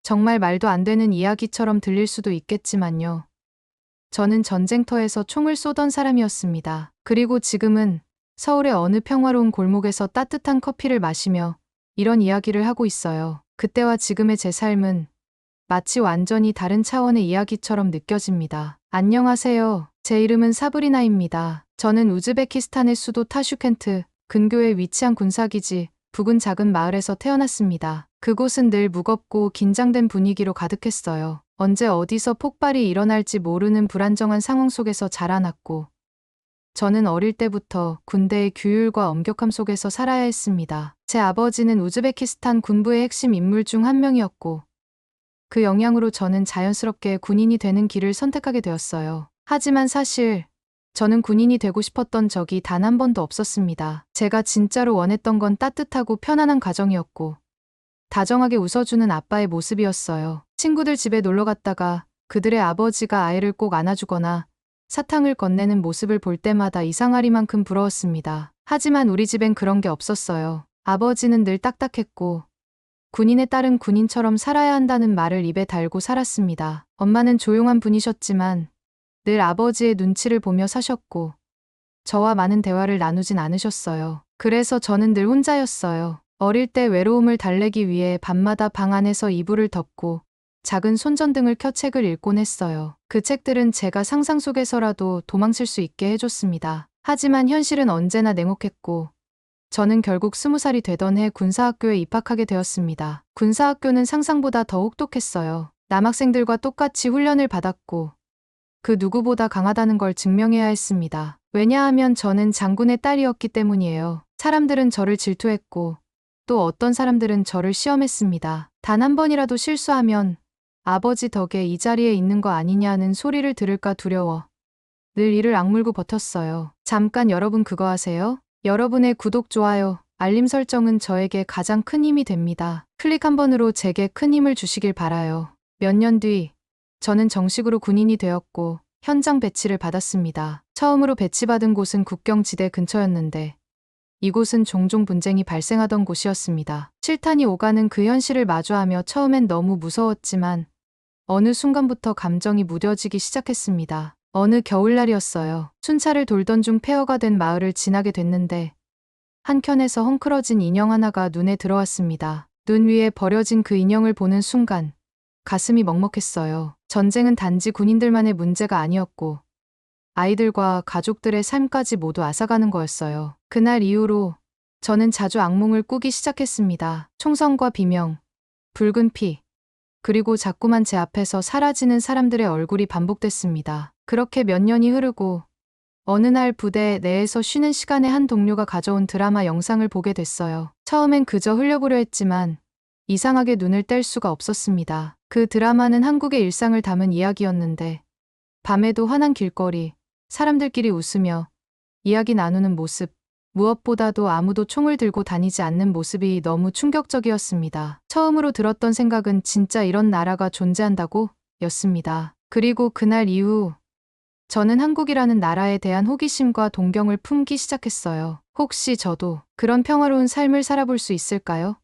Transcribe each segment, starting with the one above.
정말 말도 안 되는 이야기처럼 들릴 수도 있겠지만요. 저는 전쟁터에서 총을 쏘던 사람이었습니다. 그리고 지금은 서울의 어느 평화로운 골목에서 따뜻한 커피를 마시며 이런 이야기를 하고 있어요. 그때와 지금의 제 삶은 마치 완전히 다른 차원의 이야기처럼 느껴집니다. 안녕하세요. 제 이름은 사브리나입니다. 저는 우즈베키스탄의 수도 타슈켄트 근교에 위치한 군사기지 부근 작은 마을에서 태어났습니다. 그곳은 늘 무겁고 긴장된 분위기로 가득했어요. 언제 어디서 폭발이 일어날지 모르는 불안정한 상황 속에서 자라났고, 저는 어릴 때부터 군대의 규율과 엄격함 속에서 살아야 했습니다. 제 아버지는 우즈베키스탄 군부의 핵심 인물 중 한 명이었고, 그 영향으로 저는 자연스럽게 군인이 되는 길을 선택하게 되었어요. 하지만 사실 저는 군인이 되고 싶었던 적이 단 한 번도 없었습니다. 제가 진짜로 원했던 건 따뜻하고 편안한 가정이었고, 다정하게 웃어주는 아빠의 모습이었어요. 친구들 집에 놀러 갔다가 그들의 아버지가 아이를 꼭 안아주거나 사탕을 건네는 모습을 볼 때마다 이상하리만큼 부러웠습니다. 하지만 우리 집엔 그런 게 없었어요. 아버지는 늘 딱딱했고, 군인의 딸은 군인처럼 살아야 한다는 말을 입에 달고 살았습니다. 엄마는 조용한 분이셨지만 늘 아버지의 눈치를 보며 사셨고, 저와 많은 대화를 나누진 않으셨어요. 그래서 저는 늘 혼자였어요. 어릴 때 외로움을 달래기 위해 밤마다 방 안에서 이불을 덮고 작은 손전등을 켜 책을 읽곤 했어요. 그 책들은 제가 상상 속에서라도 도망칠 수 있게 해줬습니다. 하지만 현실은 언제나 냉혹했고, 저는 결국 20살이 되던 해 군사학교에 입학하게 되었습니다. 군사학교는 상상보다 더 혹독했어요. 남학생들과 똑같이 훈련을 받았고, 그 누구보다 강하다는 걸 증명해야 했습니다. 왜냐하면 저는 장군의 딸이었기 때문이에요. 사람들은 저를 질투했고, 또 어떤 사람들은 저를 시험했습니다. 단 한 번이라도 실수하면 아버지 덕에 이 자리에 있는 거 아니냐는 소리를 들을까 두려워 늘 이를 악물고 버텼어요. 잠깐 여러분 그거 아세요? 여러분의 구독, 좋아요, 알림 설정은 저에게 가장 큰 힘이 됩니다. 클릭 한 번으로 제게 큰 힘을 주시길 바라요. 몇 년 뒤 저는 정식으로 군인이 되었고 현장 배치를 받았습니다. 처음으로 배치받은 곳은 국경지대 근처였는데 이곳은 종종 분쟁이 발생하던 곳이었습니다. 실탄이 오가는 그 현실을 마주하며 처음엔 너무 무서웠지만 어느 순간부터 감정이 무뎌지기 시작했습니다. 어느 겨울날이었어요. 순찰을 돌던 중 폐허가 된 마을을 지나게 됐는데 한켠에서 헝클어진 인형 하나가 눈에 들어왔습니다. 눈 위에 버려진 그 인형을 보는 순간 가슴이 먹먹했어요. 전쟁은 단지 군인들만의 문제가 아니었고 아이들과 가족들의 삶까지 모두 앗아가는 거였어요. 그날 이후로 저는 자주 악몽을 꾸기 시작했습니다. 총성과 비명, 붉은 피, 그리고 자꾸만 제 앞에서 사라지는 사람들의 얼굴이 반복됐습니다. 그렇게 몇 년이 흐르고 어느 날 부대 내에서 쉬는 시간에 한 동료가 가져온 드라마 영상을 보게 됐어요. 처음엔 그저 흘려보려 했지만 이상하게 눈을 뗄 수가 없었습니다. 그 드라마는 한국의 일상을 담은 이야기였는데 밤에도 환한 길거리, 사람들끼리 웃으며 이야기 나누는 모습, 무엇보다도 아무도 총을 들고 다니지 않는 모습이 너무 충격적이었습니다. 처음으로 들었던 생각은 진짜 이런 나라가 존재한다고? 였습니다. 그리고 그날 이후 저는 한국이라는 나라에 대한 호기심과 동경을 품기 시작했어요. 혹시 저도 그런 평화로운 삶을 살아볼 수 있을까요?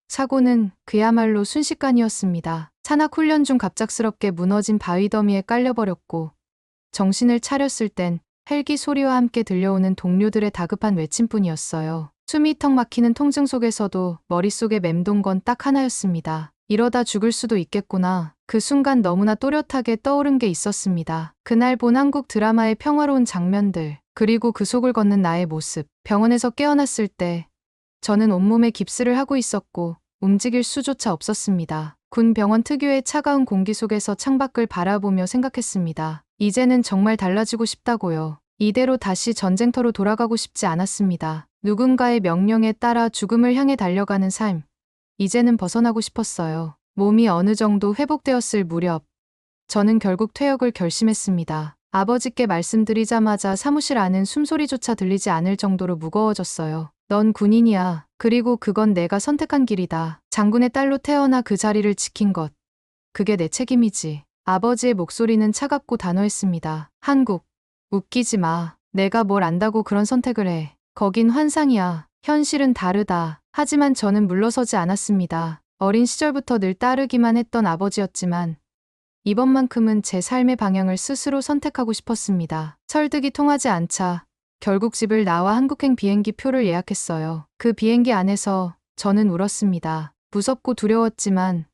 사고는 그야말로 순식간이었습니다. 산악 훈련 중 갑작스럽게 무너진 바위 더미에 깔려버렸고 정신을 차렸을 땐 헬기 소리와 함께 들려오는 동료들의 다급한 외침뿐이었어요. 숨이 턱 막히는 통증 속에서도 머릿속에 맴돈 건 딱 하나였습니다. 이러다 죽을 수도 있겠구나. 그 순간 너무나 또렷하게 떠오른 게 있었습니다. 그날 본 한국 드라마의 평화로운 장면들, 그리고 그 속을 걷는 나의 모습. 병원에서 깨어났을 때 저는 온몸에 깁스를 하고 있었고 움직일 수조차 없었습니다. 군 병원 특유의 차가운 공기 속에서 창밖을 바라보며 생각했습니다. 이제는 정말 달라지고 싶다고요. 이대로 다시 전쟁터로 돌아가고 싶지 않았습니다. 누군가의 명령에 따라 죽음을 향해 달려가는 삶. 이제는 벗어나고 싶었어요. 몸이 어느 정도 회복되었을 무렵 저는 결국 퇴역을 결심했습니다. 아버지께 말씀드리자마자 사무실 안은 숨소리조차 들리지 않을 정도로 무거워졌어요. 넌 군인이야. 그리고 그건 내가 선택한 길이다. 장군의 딸로 태어나 그 자리를 지킨 것. 그게 내 책임이지. 아버지의 목소리는 차갑고 단호했습니다. 한국, 웃기지 마. 내가 뭘 안다고 그런 선택을 해. 거긴 환상이야. 현실은 다르다. 하지만 저는 물러서지 않았습니다. 어린 시절부터 늘 따르기만 했던 아버지였지만 이번만큼은 제 삶의 방향을 스스로 선택하고 싶었습니다. 설득이 통하지 않자 결국 집을 나와 한국행 비행기 표를 예약했어요. 그 비행기 안에서 저는 울었습니다. 무섭고 두려웠지만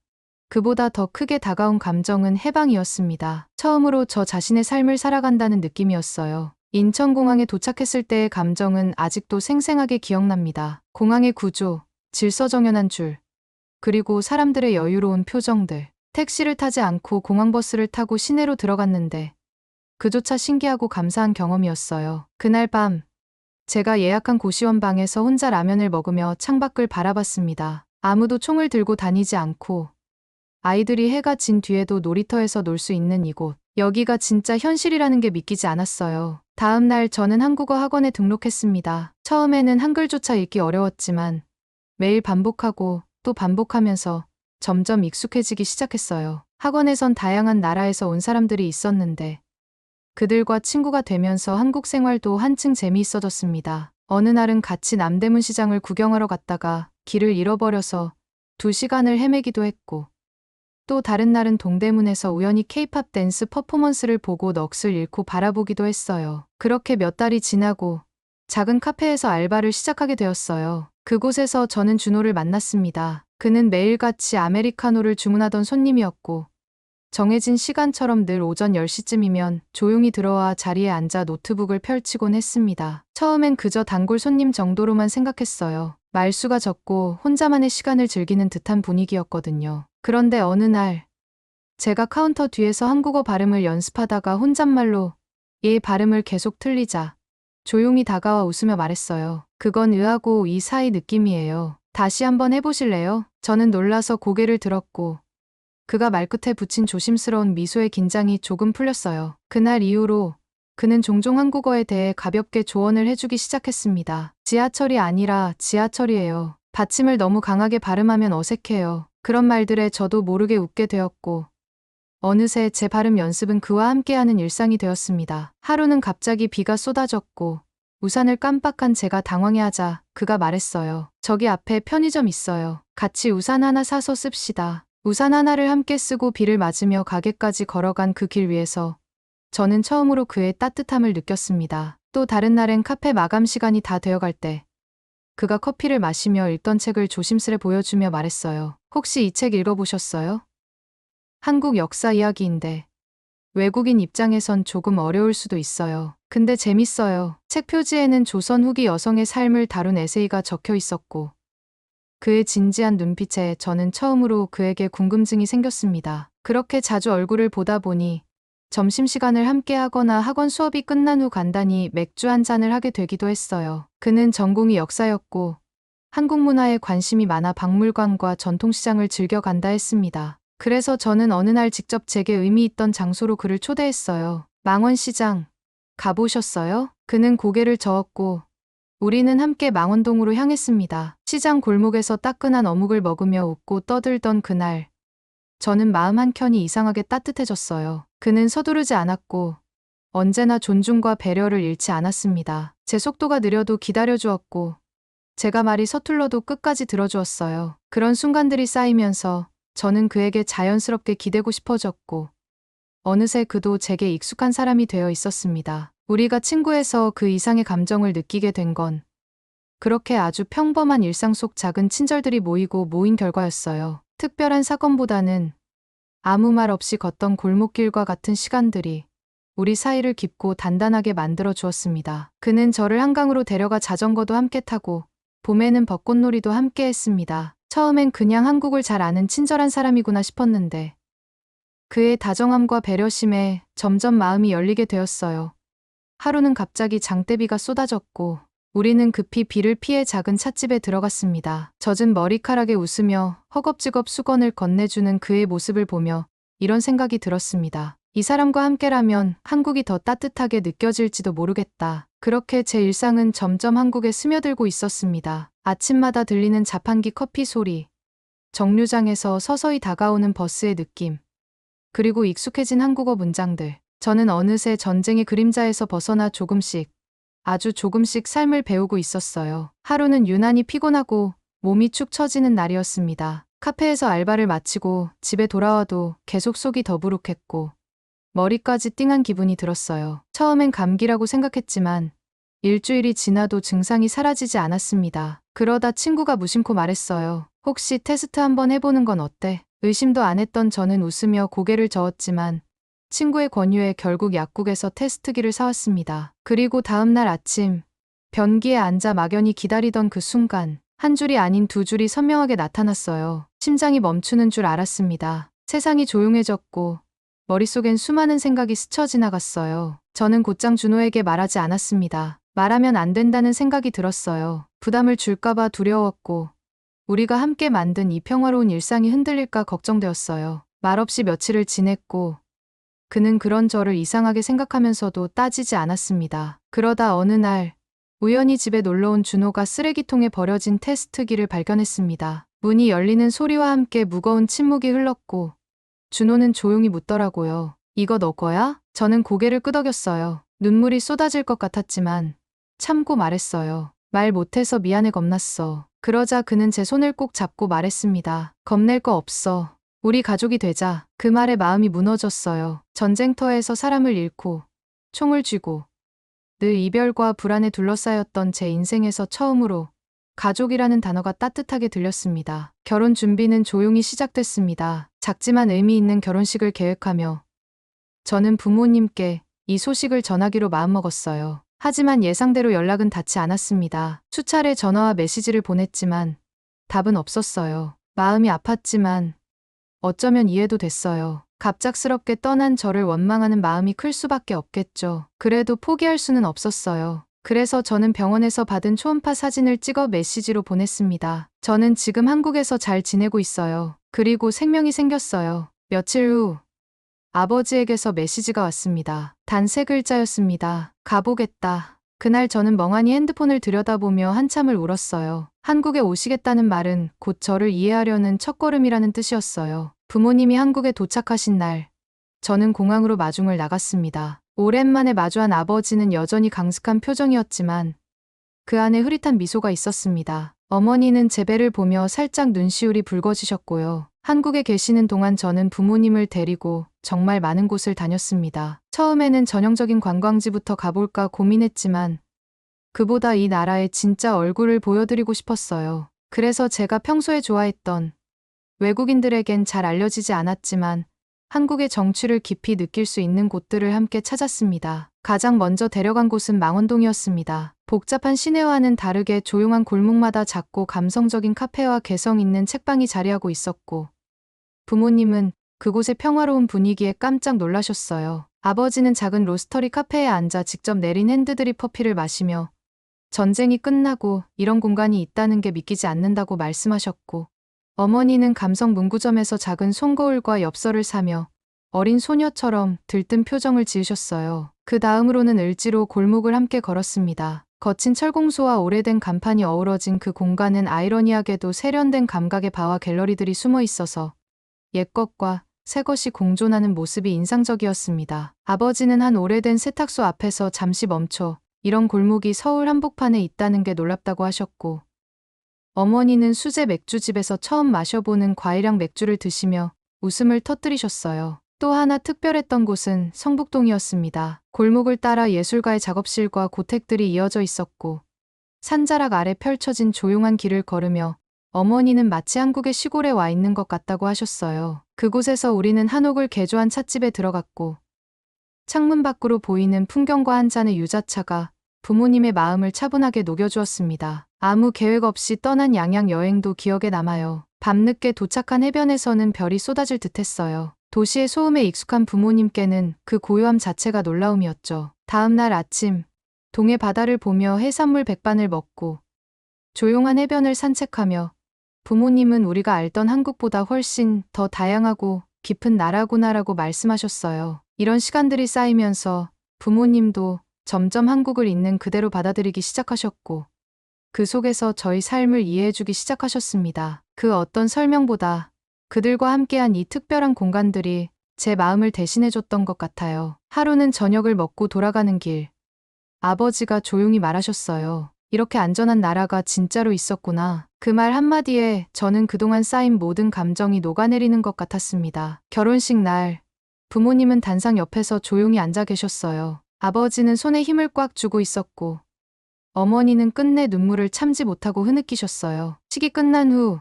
그보다 더 크게 다가온 감정은 해방이었습니다. 처음으로 저 자신의 삶을 살아간다는 느낌이었어요. 인천공항에 도착했을 때의 감정은 아직도 생생하게 기억납니다. 공항의 구조, 질서정연한 줄, 그리고 사람들의 여유로운 표정들. 택시를 타지 않고 공항버스를 타고 시내로 들어갔는데 그조차 신기하고 감사한 경험이었어요. 그날 밤 제가 예약한 고시원 방에서 혼자 라면을 먹으며 창밖을 바라봤습니다. 아무도 총을 들고 다니지 않고 아이들이 해가 진 뒤에도 놀이터에서 놀 수 있는 이곳. 여기가 진짜 현실이라는 게 믿기지 않았어요. 다음 날 저는 한국어 학원에 등록했습니다. 처음에는 한글조차 읽기 어려웠지만 매일 반복하고 또 반복하면서 점점 익숙해지기 시작했어요. 학원에선 다양한 나라에서 온 사람들이 있었는데 그들과 친구가 되면서 한국 생활도 한층 재미있어졌습니다. 어느 날은 같이 남대문 시장을 구경하러 갔다가 길을 잃어버려서 2시간을 헤매기도 했고 또 다른 날은 동대문에서 우연히 케이팝 댄스 퍼포먼스를 보고 넋을 잃고 바라보기도 했어요. 그렇게 몇 달이 지나고 작은 카페에서 알바를 시작하게 되었어요. 그곳에서 저는 준호를 만났습니다. 그는 매일같이 아메리카노를 주문하던 손님이었고 정해진 시간처럼 늘 오전 10시쯤이면 조용히 들어와 자리에 앉아 노트북을 펼치곤 했습니다. 처음엔 그저 단골 손님 정도로만 생각했어요. 말수가 적고 혼자만의 시간을 즐기는 듯한 분위기였거든요. 그런데 어느 날 제가 카운터 뒤에서 한국어 발음을 연습하다가 혼잣말로 얘 발음을 계속 틀리자 조용히 다가와 웃으며 말했어요. 그건 의하고 이 사이 느낌이에요. 다시 한번 해보실래요? 저는 놀라서 고개를 들었고 그가 말끝에 붙인 조심스러운 미소의 긴장이 조금 풀렸어요. 그날 이후로 그는 종종 한국어에 대해 가볍게 조언을 해주기 시작했습니다. 지하철이 아니라 지하철이에요. 받침을 너무 강하게 발음하면 어색해요. 그런 말들에 저도 모르게 웃게 되었고 어느새 제 발음 연습은 그와 함께하는 일상이 되었습니다. 하루는 갑자기 비가 쏟아졌고 우산을 깜빡한 제가 당황해하자 그가 말했어요. 저기 앞에 편의점 있어요. 같이 우산 하나 사서 씁시다. 우산 하나를 함께 쓰고 비를 맞으며 가게까지 걸어간 그 길 위에서 저는 처음으로 그의 따뜻함을 느꼈습니다. 또 다른 날엔 카페 마감 시간이 다 되어갈 때 그가 커피를 마시며 읽던 책을 조심스레 보여주며 말했어요. 혹시 이 책 읽어보셨어요? 한국 역사 이야기인데 외국인 입장에선 조금 어려울 수도 있어요. 근데 재밌어요. 책 표지에는 조선 후기 여성의 삶을 다룬 에세이가 적혀 있었고 그의 진지한 눈빛에 저는 처음으로 그에게 궁금증이 생겼습니다. 그렇게 자주 얼굴을 보다 보니 점심시간을 함께 하거나 학원 수업이 끝난 후 간단히 맥주 한 잔을 하게 되기도 했어요. 그는 전공이 역사였고 한국 문화에 관심이 많아 박물관과 전통시장을 즐겨 간다 했습니다. 그래서 저는 어느 날 직접 제게 의미 있던 장소로 그를 초대했어요. 망원시장 가보셨어요? 그는 고개를 저었고 우리는 함께 망원동으로 향했습니다. 시장 골목에서 따끈한 어묵을 먹으며 웃고 떠들던 그날 저는 마음 한켠이 이상하게 따뜻해졌어요. 그는 서두르지 않았고 언제나 존중과 배려를 잃지 않았습니다. 제 속도가 느려도 기다려주었고 제가 말이 서툴러도 끝까지 들어주었어요. 그런 순간들이 쌓이면서 저는 그에게 자연스럽게 기대고 싶어졌고 어느새 그도 제게 익숙한 사람이 되어 있었습니다. 우리가 친구에서 그 이상의 감정을 느끼게 된 건 그렇게 아주 평범한 일상 속 작은 친절들이 모인 결과였어요. 특별한 사건보다는 아무 말 없이 걷던 골목길과 같은 시간들이 우리 사이를 깊고 단단하게 만들어 주었습니다. 그는 저를 한강으로 데려가 자전거도 함께 타고 봄에는 벚꽃놀이도 함께 했습니다. 처음엔 그냥 한국을 잘 아는 친절한 사람이구나 싶었는데 그의 다정함과 배려심에 점점 마음이 열리게 되었어요. 하루는 갑자기 장대비가 쏟아졌고 우리는 급히 비를 피해 작은 찻집에 들어갔습니다. 젖은 머리카락에 웃으며 허겁지겁 수건을 건네주는 그의 모습을 보며 이런 생각이 들었습니다. 이 사람과 함께라면 한국이 더 따뜻하게 느껴질지도 모르겠다. 그렇게 제 일상은 점점 한국에 스며들고 있었습니다. 아침마다 들리는 자판기 커피 소리, 정류장에서 서서히 다가오는 버스의 느낌, 그리고 익숙해진 한국어 문장들. 저는 어느새 전쟁의 그림자에서 벗어나 아주 조금씩 삶을 배우고 있었어요. 하루는 유난히 피곤하고 몸이 축 처지는 날이었습니다. 카페에서 알바를 마치고 집에 돌아와도 계속 속이 더부룩했고 머리까지 띵한 기분이 들었어요. 처음엔 감기라고 생각했지만 일주일이 지나도 증상이 사라지지 않았습니다. 그러다 친구가 무심코 말했어요. 혹시 테스트 한번 해보는 건 어때? 의심도 안 했던 저는 웃으며 고개를 저었지만 친구의 권유에 결국 약국에서 테스트기를 사왔습니다. 그리고 다음 날 아침 변기에 앉아 막연히 기다리던 그 순간 한 줄이 아닌 두 줄이 선명하게 나타났어요. 심장이 멈추는 줄 알았습니다. 세상이 조용해졌고 머릿속엔 수많은 생각이 스쳐 지나갔어요. 저는 곧장 준호에게 말하지 않았습니다. 말하면 안 된다는 생각이 들었어요. 부담을 줄까봐 두려웠고 우리가 함께 만든 이 평화로운 일상이 흔들릴까 걱정되었어요. 말없이 며칠을 지냈고 그는 그런 저를 이상하게 생각하면서도 따지지 않았습니다. 그러다 어느 날 우연히 집에 놀러온 준호가 쓰레기통에 버려진 테스트기를 발견했습니다. 문이 열리는 소리와 함께 무거운 침묵이 흘렀고 준호는 조용히 묻더라고요. 이거 너 거야? 저는 고개를 끄덕였어요. 눈물이 쏟아질 것 같았지만 참고 말했어요. 말 못해서 미안해 겁났어. 그러자 그는 제 손을 꼭 잡고 말했습니다. 겁낼 거 없어. 우리 가족이 되자. 그 말에 마음이 무너졌어요. 전쟁터에서 사람을 잃고 총을 쥐고 늘 이별과 불안에 둘러싸였던 제 인생에서 처음으로 가족이라는 단어가 따뜻하게 들렸습니다. 결혼 준비는 조용히 시작됐습니다. 작지만 의미 있는 결혼식을 계획하며 저는 부모님께 이 소식을 전하기로 마음먹었어요. 하지만 예상대로 연락은 닿지 않았습니다. 수차례 전화와 메시지를 보냈지만 답은 없었어요. 마음이 아팠지만 어쩌면 이해도 됐어요. 갑작스럽게 떠난 저를 원망하는 마음이 클 수밖에 없겠죠. 그래도 포기할 수는 없었어요. 그래서 저는 병원에서 받은 초음파 사진을 찍어 메시지로 보냈습니다. 저는 지금 한국에서 잘 지내고 있어요. 그리고 생명이 생겼어요. 며칠 후 아버지에게서 메시지가 왔습니다. 단 3글자였습니다. 가보겠다. 그날 저는 멍하니 핸드폰을 들여다보며 한참을 울었어요. 한국에 오시겠다는 말은 곧 저를 이해하려는 첫걸음이라는 뜻이었어요. 부모님이 한국에 도착하신 날, 저는 공항으로 마중을 나갔습니다. 오랜만에 마주한 아버지는 여전히 강슥한 표정이었지만 그 안에 흐릿한 미소가 있었습니다. 어머니는 제 배를 보며 살짝 눈시울이 붉어지셨고요. 한국에 계시는 동안 저는 부모님을 데리고 정말 많은 곳을 다녔습니다. 처음에는 전형적인 관광지부터 가볼까 고민했지만 그보다 이 나라의 진짜 얼굴을 보여드리고 싶었어요. 그래서 제가 평소에 좋아했던 외국인들에겐 잘 알려지지 않았지만 한국의 정취를 깊이 느낄 수 있는 곳들을 함께 찾았습니다. 가장 먼저 데려간 곳은 망원동이었습니다. 복잡한 시내와는 다르게 조용한 골목마다 작고 감성적인 카페와 개성 있는 책방이 자리하고 있었고 부모님은 그곳의 평화로운 분위기에 깜짝 놀라셨어요. 아버지는 작은 로스터리 카페에 앉아 직접 내린 핸드드립 커피를 마시며 전쟁이 끝나고 이런 공간이 있다는 게 믿기지 않는다고 말씀하셨고 어머니는 감성 문구점에서 작은 송거울과 엽서를 사며 어린 소녀처럼 들뜬 표정을 지으셨어요. 그 다음으로는 을지로 골목을 함께 걸었습니다. 거친 철공소와 오래된 간판이 어우러진 그 공간은 아이러니하게도 세련된 감각의 바와 갤러리들이 숨어 있어서 옛것과 새것이 공존하는 모습이 인상적이었습니다. 아버지는 한 오래된 세탁소 앞에서 잠시 멈춰 이런 골목이 서울 한복판에 있다는 게 놀랍다고 하셨고 어머니는 수제 맥주집에서 처음 마셔보는 과일향 맥주를 드시며 웃음을 터뜨리셨어요. 또 하나 특별했던 곳은 성북동이었습니다. 골목을 따라 예술가의 작업실과 고택들이 이어져 있었고 산자락 아래 펼쳐진 조용한 길을 걸으며 어머니는 마치 한국의 시골에 와 있는 것 같다고 하셨어요. 그곳에서 우리는 한옥을 개조한 찻집에 들어갔고 창문 밖으로 보이는 풍경과 한 잔의 유자차가 부모님의 마음을 차분하게 녹여주었습니다. 아무 계획 없이 떠난 양양 여행도 기억에 남아요. 밤늦게 도착한 해변에서는 별이 쏟아질 듯했어요. 도시의 소음에 익숙한 부모님께는 그 고요함 자체가 놀라움이었죠. 다음 날 아침, 동해 바다를 보며 해산물 백반을 먹고 조용한 해변을 산책하며 부모님은 우리가 알던 한국보다 훨씬 더 다양하고 깊은 나라구나라고 말씀하셨어요. 이런 시간들이 쌓이면서 부모님도 점점 한국을 있는 그대로 받아들이기 시작하셨고 그 속에서 저희 삶을 이해해주기 시작하셨습니다. 그 어떤 설명보다 그들과 함께한 이 특별한 공간들이 제 마음을 대신해줬던 것 같아요. 하루는 저녁을 먹고 돌아가는 길, 아버지가 조용히 말하셨어요. 이렇게 안전한 나라가 진짜로 있었구나. 그 말 한마디에 저는 그동안 쌓인 모든 감정이 녹아내리는 것 같았습니다. 결혼식 날, 부모님은 단상 옆에서 조용히 앉아 계셨어요. 아버지는 손에 힘을 꽉 쥐고 있었고, 어머니는 끝내 눈물을 참지 못하고 흐느끼셨어요. 식이 끝난 후,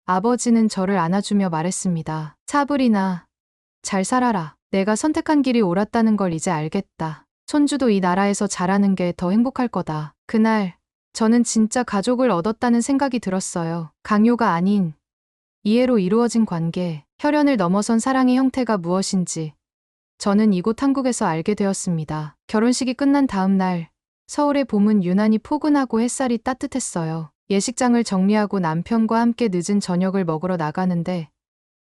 아버지는 저를 안아주며 말했습니다. 사브리나, 잘 살아라. 내가 선택한 길이 옳았다는 걸 이제 알겠다. 손주도 이 나라에서 자라는 게 더 행복할 거다. 그날, 저는 진짜 가족을 얻었다는 생각이 들었어요. 강요가 아닌 이해로 이루어진 관계, 혈연을 넘어선 사랑의 형태가 무엇인지 저는 이곳 한국에서 알게 되었습니다. 결혼식이 끝난 다음 날, 서울의 봄은 유난히 포근하고 햇살이 따뜻했어요. 예식장을 정리하고 남편과 함께 늦은 저녁을 먹으러 나가는데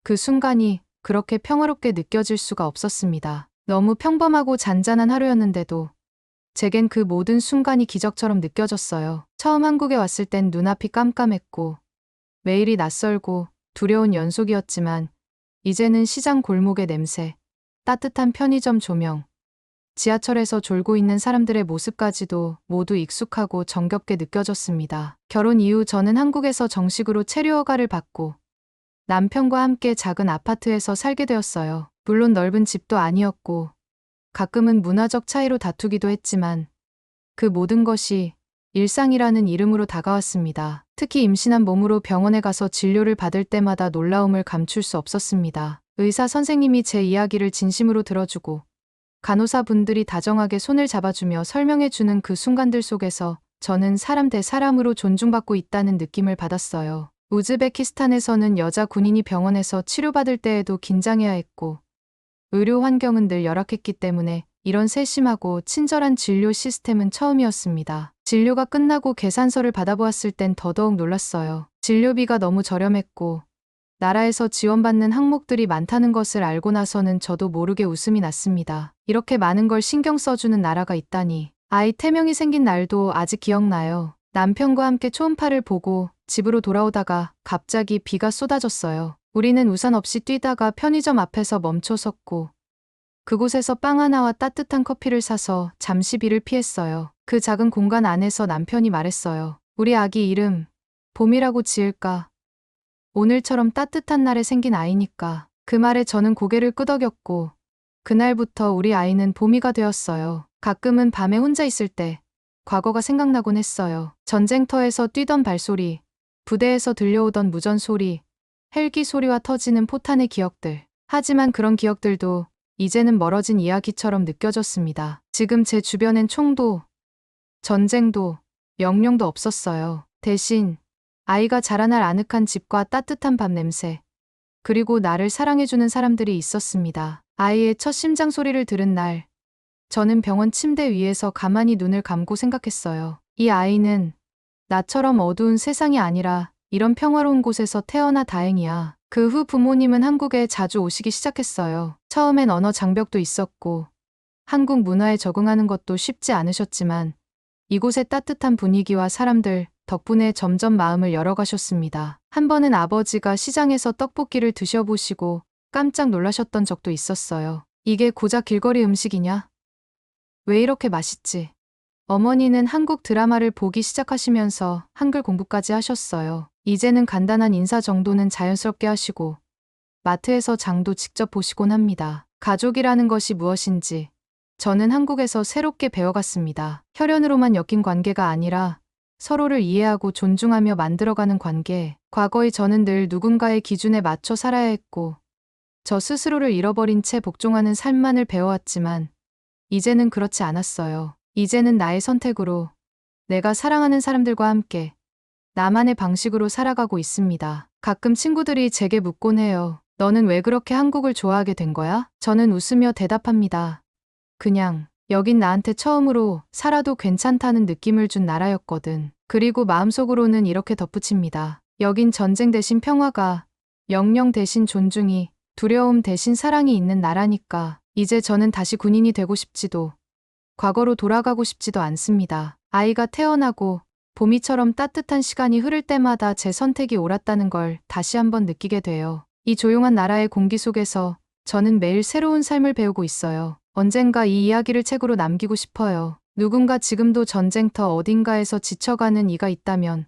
그 순간이 그렇게 평화롭게 느껴질 수가 없었습니다. 너무 평범하고 잔잔한 하루였는데도 제겐 그 모든 순간이 기적처럼 느껴졌어요. 처음 한국에 왔을 땐 눈앞이 깜깜했고 매일이 낯설고 두려운 연속이었지만 이제는 시장 골목의 냄새, 따뜻한 편의점 조명, 지하철에서 졸고 있는 사람들의 모습까지도 모두 익숙하고 정겹게 느껴졌습니다. 결혼 이후 저는 한국에서 정식으로 체류허가를 받고 남편과 함께 작은 아파트에서 살게 되었어요. 물론 넓은 집도 아니었고 가끔은 문화적 차이로 다투기도 했지만 그 모든 것이 일상이라는 이름으로 다가왔습니다. 특히 임신한 몸으로 병원에 가서 진료를 받을 때마다 놀라움을 감출 수 없었습니다. 의사 선생님이 제 이야기를 진심으로 들어주고 간호사분들이 다정하게 손을 잡아주며 설명해주는 그 순간들 속에서 저는 사람 대 사람으로 존중받고 있다는 느낌을 받았어요. 우즈베키스탄에서는 여자 군인이 병원에서 치료받을 때에도 긴장해야 했고 의료 환경은 늘 열악했기 때문에 이런 세심하고 친절한 진료 시스템은 처음이었습니다. 진료가 끝나고 계산서를 받아보았을 땐 더더욱 놀랐어요. 진료비가 너무 저렴했고 나라에서 지원받는 항목들이 많다는 것을 알고 나서는 저도 모르게 웃음이 났습니다. 이렇게 많은 걸 신경 써주는 나라가 있다니. 아이 태명이 생긴 날도 아직 기억나요. 남편과 함께 초음파를 보고 집으로 돌아오다가 갑자기 비가 쏟아졌어요. 우리는 우산 없이 뛰다가 편의점 앞에서 멈춰 섰고 그곳에서 빵 하나와 따뜻한 커피를 사서 잠시 비를 피했어요. 그 작은 공간 안에서 남편이 말했어요. 우리 아기 이름 봄이라고 지을까? 오늘처럼 따뜻한 날에 생긴 아이니까. 그 말에 저는 고개를 끄덕였고 그날부터 우리 아이는 봄이가 되었어요. 가끔은 밤에 혼자 있을 때 과거가 생각나곤 했어요. 전쟁터에서 뛰던 발소리, 부대에서 들려오던 무전 소리, 헬기 소리와 터지는 포탄의 기억들. 하지만 그런 기억들도 이제는 멀어진 이야기처럼 느껴졌습니다. 지금 제 주변엔 총도, 전쟁도, 명령도 없었어요. 대신 아이가 자라날 아늑한 집과 따뜻한 밥 냄새, 그리고 나를 사랑해주는 사람들이 있었습니다. 아이의 첫 심장 소리를 들은 날, 저는 병원 침대 위에서 가만히 눈을 감고 생각했어요. 이 아이는 나처럼 어두운 세상이 아니라 이런 평화로운 곳에서 태어나 다행이야. 그 후 부모님은 한국에 자주 오시기 시작했어요. 처음엔 언어 장벽도 있었고 한국 문화에 적응하는 것도 쉽지 않으셨지만 이곳의 따뜻한 분위기와 사람들 덕분에 점점 마음을 열어가셨습니다. 한 번은 아버지가 시장에서 떡볶이를 드셔보시고 깜짝 놀라셨던 적도 있었어요. 이게 고작 길거리 음식이냐? 왜 이렇게 맛있지? 어머니는 한국 드라마를 보기 시작하시면서 한글 공부까지 하셨어요. 이제는 간단한 인사 정도는 자연스럽게 하시고 마트에서 장도 직접 보시곤 합니다. 가족이라는 것이 무엇인지 저는 한국에서 새롭게 배워갔습니다. 혈연으로만 엮인 관계가 아니라 서로를 이해하고 존중하며 만들어가는 관계. 과거의 저는 늘 누군가의 기준에 맞춰 살아야 했고 저 스스로를 잃어버린 채 복종하는 삶만을 배워왔지만 이제는 그렇지 않았어요. 이제는 나의 선택으로 내가 사랑하는 사람들과 함께 나만의 방식으로 살아가고 있습니다. 가끔 친구들이 제게 묻곤 해요. 너는 왜 그렇게 한국을 좋아하게 된 거야? 저는 웃으며 대답합니다. 그냥 여긴 나한테 처음으로 살아도 괜찮다는 느낌을 준 나라였거든. 그리고 마음속으로는 이렇게 덧붙입니다. 여긴 전쟁 대신 평화가, 명령 대신 존중이, 두려움 대신 사랑이 있는 나라니까. 이제 저는 다시 군인이 되고 싶지도 과거로 돌아가고 싶지도 않습니다. 아이가 태어나고 봄이처럼 따뜻한 시간이 흐를 때마다 제 선택이 옳았다는 걸 다시 한번 느끼게 돼요. 이 조용한 나라의 공기 속에서 저는 매일 새로운 삶을 배우고 있어요. 언젠가 이 이야기를 책으로 남기고 싶어요. 누군가 지금도 전쟁터 어딘가에서 지쳐가는 이가 있다면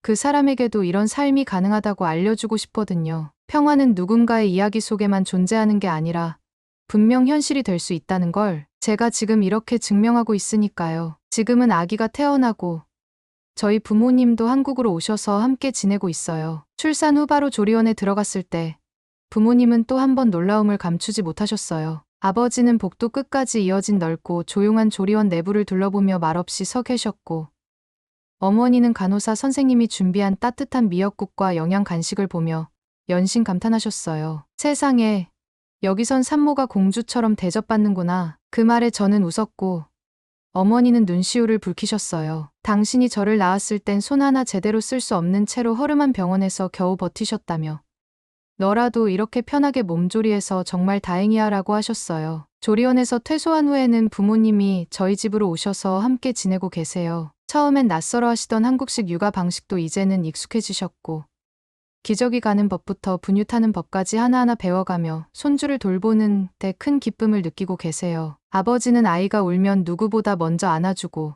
그 사람에게도 이런 삶이 가능하다고 알려주고 싶거든요. 평화는 누군가의 이야기 속에만 존재하는 게 아니라 분명 현실이 될 수 있다는 걸 제가 지금 이렇게 증명하고 있으니까요. 지금은 아기가 태어나고 저희 부모님도 한국으로 오셔서 함께 지내고 있어요. 출산 후 바로 조리원에 들어갔을 때 부모님은 또 한 번 놀라움을 감추지 못하셨어요. 아버지는 복도 끝까지 이어진 넓고 조용한 조리원 내부를 둘러보며 말없이 서 계셨고, 어머니는 간호사 선생님이 준비한 따뜻한 미역국과 영양 간식을 보며 연신 감탄하셨어요. 세상에, 여기선 산모가 공주처럼 대접받는구나. 그 말에 저는 웃었고, 어머니는 눈시울을 붉히셨어요. 당신이 저를 낳았을 땐 손 하나 제대로 쓸 수 없는 채로 허름한 병원에서 겨우 버티셨다며. 너라도 이렇게 편하게 몸조리해서 정말 다행이야 라고 하셨어요. 조리원에서 퇴소한 후에는 부모님이 저희 집으로 오셔서 함께 지내고 계세요. 처음엔 낯설어 하시던 한국식 육아 방식도 이제는 익숙해지셨고, 기저귀 가는 법부터 분유 타는 법까지 하나하나 배워가며 손주를 돌보는 데 큰 기쁨을 느끼고 계세요. 아버지는 아이가 울면 누구보다 먼저 안아주고,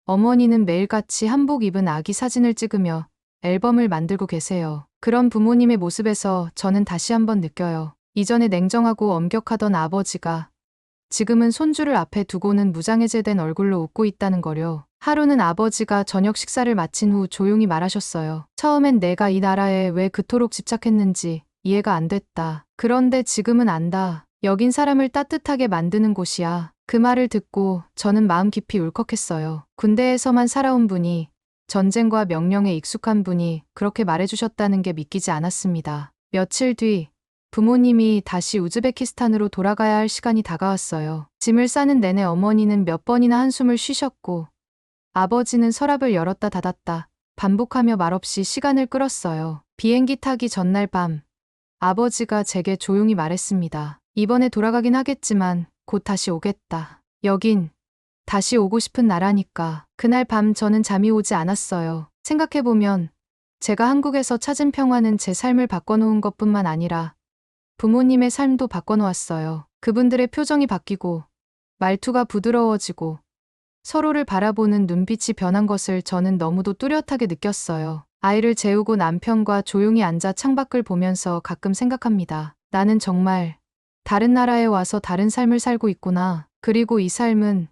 어머니는 매일같이 한복 입은 아기 사진을 찍으며 앨범을 만들고 계세요. 그런 부모님의 모습에서 저는 다시 한번 느껴요. 이전에 냉정하고 엄격하던 아버지가 지금은 손주를 앞에 두고는 무장해제된 얼굴로 웃고 있다는 거요. 하루는 아버지가 저녁 식사를 마친 후 조용히 말하셨어요. 처음엔 내가 이 나라에 왜 그토록 집착했는지 이해가 안 됐다. 그런데 지금은 안다. 여긴 사람을 따뜻하게 만드는 곳이야. 그 말을 듣고 저는 마음 깊이 울컥했어요. 군대에서만 살아온 분이, 전쟁과 명령에 익숙한 분이 그렇게 말해주셨다는 게 믿기지 않았습니다. 며칠 뒤 부모님이 다시 우즈베키스탄으로 돌아가야 할 시간이 다가왔어요. 짐을 싸는 내내 어머니는 몇 번이나 한숨을 쉬셨고, 아버지는 서랍을 열었다 닫았다 반복하며 말없이 시간을 끌었어요. 비행기 타기 전날 밤, 아버지가 제게 조용히 말했습니다. 이번에 돌아가긴 하겠지만 곧 다시 오겠다. 여긴 다시 오고 싶은 나라니까. 그날 밤 저는 잠이 오지 않았어요. 생각해보면 제가 한국에서 찾은 평화는 제 삶을 바꿔놓은 것뿐만 아니라 부모님의 삶도 바꿔놓았어요. 그분들의 표정이 바뀌고 말투가 부드러워지고 서로를 바라보는 눈빛이 변한 것을 저는 너무도 뚜렷하게 느꼈어요. 아이를 재우고 남편과 조용히 앉아 창밖을 보면서 가끔 생각합니다. 나는 정말 다른 나라에 와서 다른 삶을 살고 있구나. 그리고 이 삶은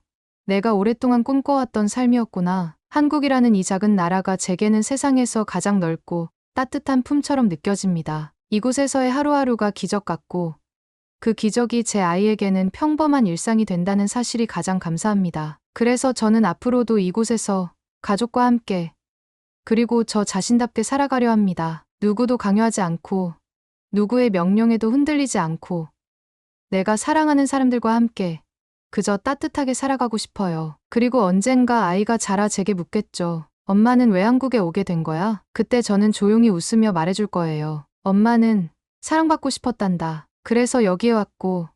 내가 오랫동안 꿈꿔왔던 삶이었구나. 한국이라는 이 작은 나라가 제게는 세상에서 가장 넓고 따뜻한 품처럼 느껴집니다. 이곳에서의 하루하루가 기적 같고, 그 기적이 제 아이에게는 평범한 일상이 된다는 사실이 가장 감사합니다. 그래서 저는 앞으로도 이곳에서 가족과 함께, 그리고 저 자신답게 살아가려 합니다. 누구도 강요하지 않고, 누구의 명령에도 흔들리지 않고, 내가 사랑하는 사람들과 함께 그저 따뜻하게 살아가고 싶어요. 그리고 언젠가 아이가 자라 제게 묻겠죠. 엄마는 왜 한국에 오게 된 거야? 그때 저는 조용히 웃으며 말해줄 거예요. 엄마는 사랑받고 싶었단다. 그래서 여기에 왔고,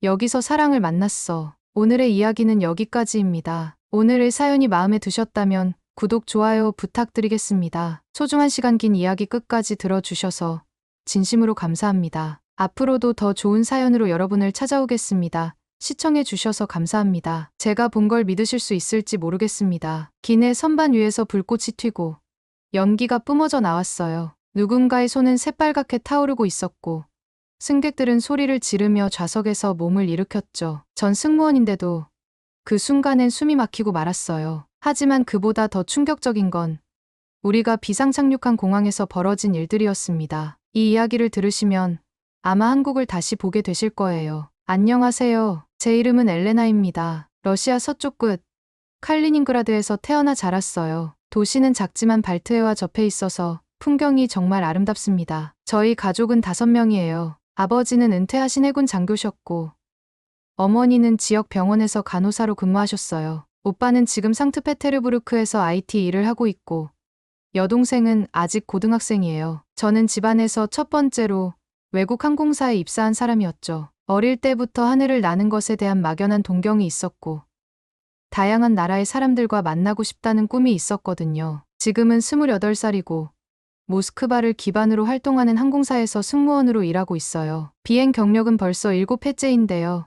여기서 사랑을 만났어. 오늘의 이야기는 여기까지입니다. 오늘의 사연이 마음에 드셨다면 구독, 좋아요 부탁드리겠습니다. 소중한 시간 긴 이야기 끝까지 들어주셔서 진심으로 감사합니다. 앞으로도 더 좋은 사연으로 여러분을 찾아오겠습니다. 시청해 주셔서 감사합니다. 제가 본 걸 믿으실 수 있을지 모르겠습니다. 기내 선반 위에서 불꽃이 튀고 연기가 뿜어져 나왔어요. 누군가의 손은 새빨갛게 타오르고 있었고, 승객들은 소리를 지르며 좌석에서 몸을 일으켰죠. 전 승무원인데도 그 순간엔 숨이 막히고 말았어요. 하지만 그보다 더 충격적인 건 우리가 비상착륙한 공항에서 벌어진 일들이었습니다. 이 이야기를 들으시면 아마 한국을 다시 보게 되실 거예요. 안녕하세요. 제 이름은 엘레나입니다. 러시아 서쪽 끝 칼리닝그라드에서 태어나 자랐어요. 도시는 작지만 발트해와 접해 있어서 풍경이 정말 아름답습니다. 저희 가족은 5명이에요. 아버지는 은퇴하신 해군 장교셨고, 어머니는 지역 병원에서 간호사로 근무하셨어요. 오빠는 지금 상트페테르부르크에서 IT 일을 하고 있고, 여동생은 아직 고등학생이에요. 저는 집안에서 첫 번째로 외국 항공사에 입사한 사람이었죠. 어릴 때부터 하늘을 나는 것에 대한 막연한 동경이 있었고, 다양한 나라의 사람들과 만나고 싶다는 꿈이 있었거든요. 지금은 28살이고 모스크바를 기반으로 활동하는 항공사에서 승무원으로 일하고 있어요. 비행 경력은 벌써 7회째인데요.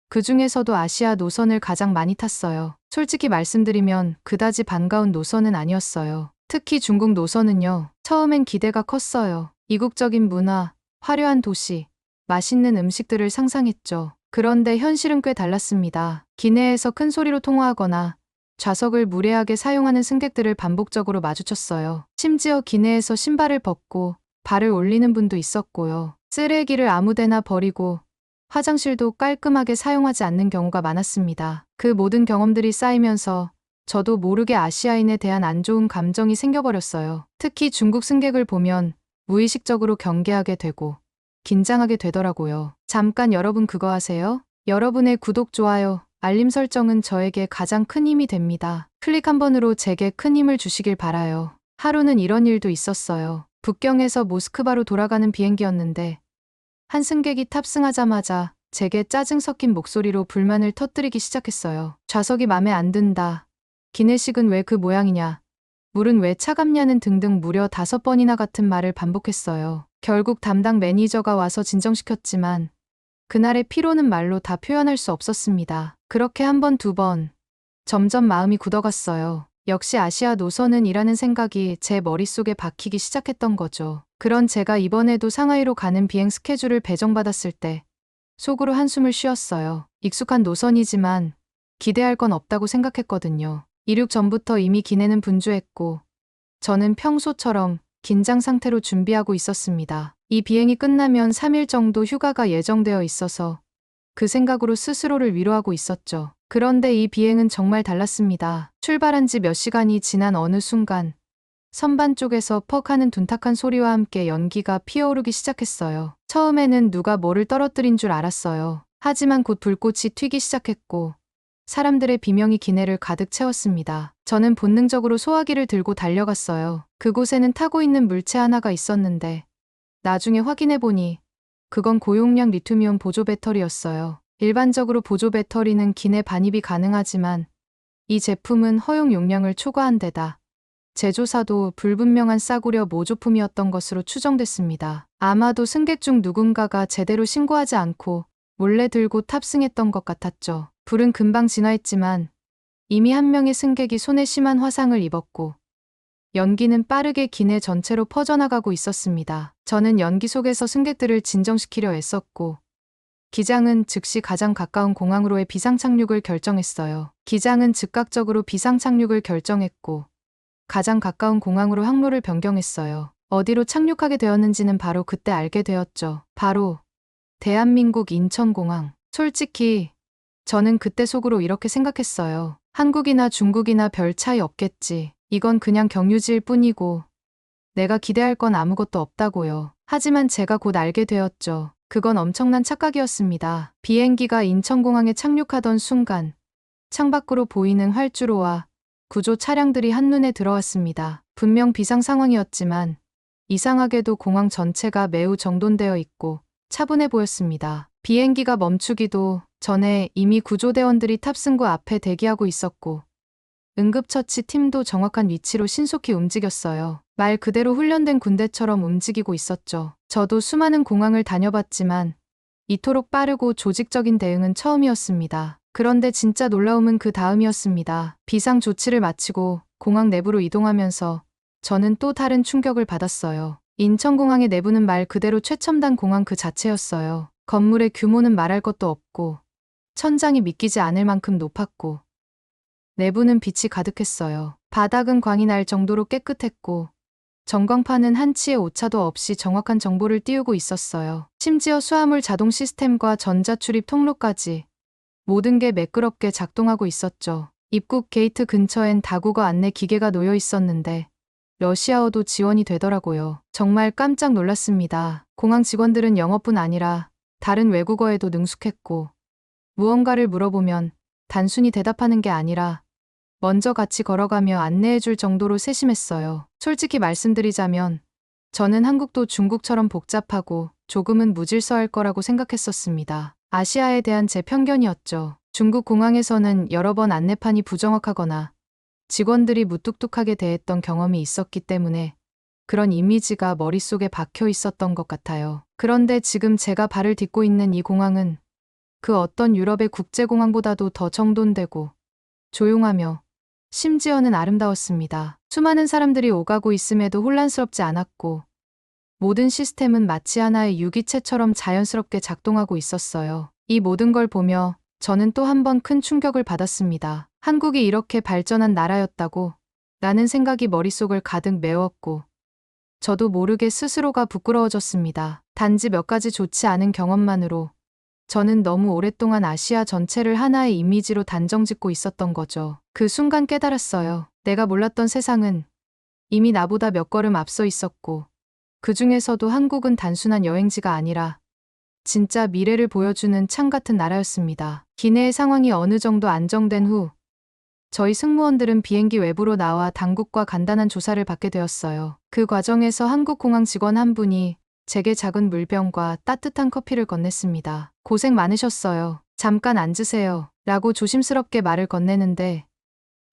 그 중에서도 아시아 노선을 가장 많이 탔어요. 솔직히 말씀드리면 그다지 반가운 노선은 아니었어요. 특히 중국 노선은요. 처음엔 기대가 컸어요. 이국적인 문화, 화려한 도시, 맛있는 음식들을 상상했죠. 그런데 현실은 꽤 달랐습니다. 기내에서 큰 소리로 통화하거나 좌석을 무례하게 사용하는 승객들을 반복적으로 마주쳤어요. 심지어 기내에서 신발을 벗고 발을 올리는 분도 있었고요. 쓰레기를 아무데나 버리고 화장실도 깔끔하게 사용하지 않는 경우가 많았습니다. 그 모든 경험들이 쌓이면서 저도 모르게 아시아인에 대한 안 좋은 감정이 생겨버렸어요. 특히 중국 승객을 보면 무의식적으로 경계하게 되고 긴장하게 되더라고요. 잠깐 여러분 그거 아세요? 여러분의 구독, 좋아요, 알림 설정은 저에게 가장 큰 힘이 됩니다. 클릭 한 번으로 제게 큰 힘을 주시길 바라요. 하루는 이런 일도 있었어요. 북경에서 모스크바로 돌아가는 비행기였는데 한 승객이 탑승하자마자 제게 짜증 섞인 목소리로 불만을 터뜨리기 시작했어요. 좌석이 맘에 안 든다. 기내식은 왜 그 모양이냐. 물은 왜 차갑냐는 등등 무려 5번이나 같은 말을 반복했어요. 결국 담당 매니저가 와서 진정시켰지만 그날의 피로는 말로 다 표현할 수 없었습니다. 그렇게 한 번, 두 번. 점점 마음이 굳어갔어요. 역시 아시아 노선은 이라는 생각이 제 머릿속에 박히기 시작했던 거죠. 그런 제가 이번에도 상하이로 가는 비행 스케줄을 배정받았을 때 속으로 한숨을 쉬었어요. 익숙한 노선이지만 기대할 건 없다고 생각했거든요. 이륙 전부터 이미 기내는 분주했고 저는 평소처럼 긴장 상태로 준비하고 있었습니다. 이 비행이 끝나면 3일 정도 휴가가 예정되어 있어서 그 생각으로 스스로를 위로하고 있었죠. 그런데 이 비행은 정말 달랐습니다. 출발한 지 몇 시간이 지난 어느 순간 선반 쪽에서 퍽 하는 둔탁한 소리와 함께 연기가 피어오르기 시작했어요. 처음에는 누가 뭐를 떨어뜨린 줄 알았어요. 하지만 곧 불꽃이 튀기 시작했고 사람들의 비명이 기내를 가득 채웠습니다. 저는 본능적으로 소화기를 들고 달려갔어요. 그곳에는 타고 있는 물체 하나가 있었는데 나중에 확인해보니 그건 고용량 리튬이온 보조 배터리였어요. 일반적으로 보조 배터리는 기내 반입이 가능하지만 이 제품은 허용 용량을 초과한 데다 제조사도 불분명한 싸구려 모조품이었던 것으로 추정됐습니다. 아마도 승객 중 누군가가 제대로 신고하지 않고 몰래 들고 탑승했던 것 같았죠. 불은 금방 진화했지만 이미 한 명의 승객이 손에 심한 화상을 입었고 연기는 빠르게 기내 전체로 퍼져나가고 있었습니다. 저는 연기 속에서 승객들을 진정시키려 애썼고 기장은 즉시 가장 가까운 공항으로의 비상착륙을 결정했어요. 기장은 즉각적으로 비상착륙을 결정했고 가장 가까운 공항으로 항로를 변경했어요. 어디로 착륙하게 되었는지는 바로 그때 알게 되었죠. 바로 대한민국 인천공항. 솔직히 저는 그때 속으로 이렇게 생각했어요. 한국이나 중국이나 별 차이 없겠지. 이건 그냥 경유지일 뿐이고 내가 기대할 건 아무것도 없다고요. 하지만 제가 곧 알게 되었죠. 그건 엄청난 착각이었습니다. 비행기가 인천공항에 착륙하던 순간 창밖으로 보이는 활주로와 구조 차량들이 한눈에 들어왔습니다. 분명 비상 상황이었지만 이상하게도 공항 전체가 매우 정돈되어 있고 차분해 보였습니다. 비행기가 멈추기도 전에 이미 구조대원들이 탑승구 앞에 대기하고 있었고 응급처치 팀도 정확한 위치로 신속히 움직였어요. 말 그대로 훈련된 군대처럼 움직이고 있었죠. 저도 수많은 공항을 다녀봤지만 이토록 빠르고 조직적인 대응은 처음이었습니다. 그런데 진짜 놀라움은 그 다음이었습니다. 비상 조치를 마치고 공항 내부로 이동하면서 저는 또 다른 충격을 받았어요. 인천공항의 내부는 말 그대로 최첨단 공항 그 자체였어요. 건물의 규모는 말할 것도 없고 천장이 믿기지 않을 만큼 높았고 내부는 빛이 가득했어요. 바닥은 광이 날 정도로 깨끗했고 전광판은 한치의 오차도 없이 정확한 정보를 띄우고 있었어요. 심지어 수화물 자동 시스템과 전자출입 통로까지 모든 게 매끄럽게 작동하고 있었죠. 입국 게이트 근처엔 다국어 안내 기계가 놓여 있었는데 러시아어도 지원이 되더라고요. 정말 깜짝 놀랐습니다. 공항 직원들은 영어뿐 아니라 다른 외국어에도 능숙했고 무언가를 물어보면 단순히 대답하는 게 아니라 먼저 같이 걸어가며 안내해줄 정도로 세심했어요. 솔직히 말씀드리자면 저는 한국도 중국처럼 복잡하고 조금은 무질서할 거라고 생각했었습니다. 아시아에 대한 제 편견이었죠. 중국 공항에서는 여러 번 안내판이 부정확하거나 직원들이 무뚝뚝하게 대했던 경험이 있었기 때문에 그런 이미지가 머릿속에 박혀 있었던 것 같아요. 그런데 지금 제가 발을 딛고 있는 이 공항은 그 어떤 유럽의 국제공항보다도 더 정돈되고 조용하며 심지어는 아름다웠습니다. 수많은 사람들이 오가고 있음에도 혼란스럽지 않았고 모든 시스템은 마치 하나의 유기체처럼 자연스럽게 작동하고 있었어요. 이 모든 걸 보며 저는 또 한 번 큰 충격을 받았습니다. 한국이 이렇게 발전한 나라였다고 라는 생각이 머릿속을 가득 메웠고 저도 모르게 스스로가 부끄러워졌습니다. 단지 몇 가지 좋지 않은 경험만으로 저는 너무 오랫동안 아시아 전체를 하나의 이미지로 단정짓고 있었던 거죠. 그 순간 깨달았어요. 내가 몰랐던 세상은 이미 나보다 몇 걸음 앞서 있었고 그 중에서도 한국은 단순한 여행지가 아니라 진짜 미래를 보여주는 창 같은 나라였습니다. 기내의 상황이 어느 정도 안정된 후 저희 승무원들은 비행기 외부로 나와 당국과 간단한 조사를 받게 되었어요. 그 과정에서 한국공항 직원 한 분이 제게 작은 물병과 따뜻한 커피를 건넸습니다. 고생 많으셨어요. 잠깐 앉으세요. 라고 조심스럽게 말을 건네는데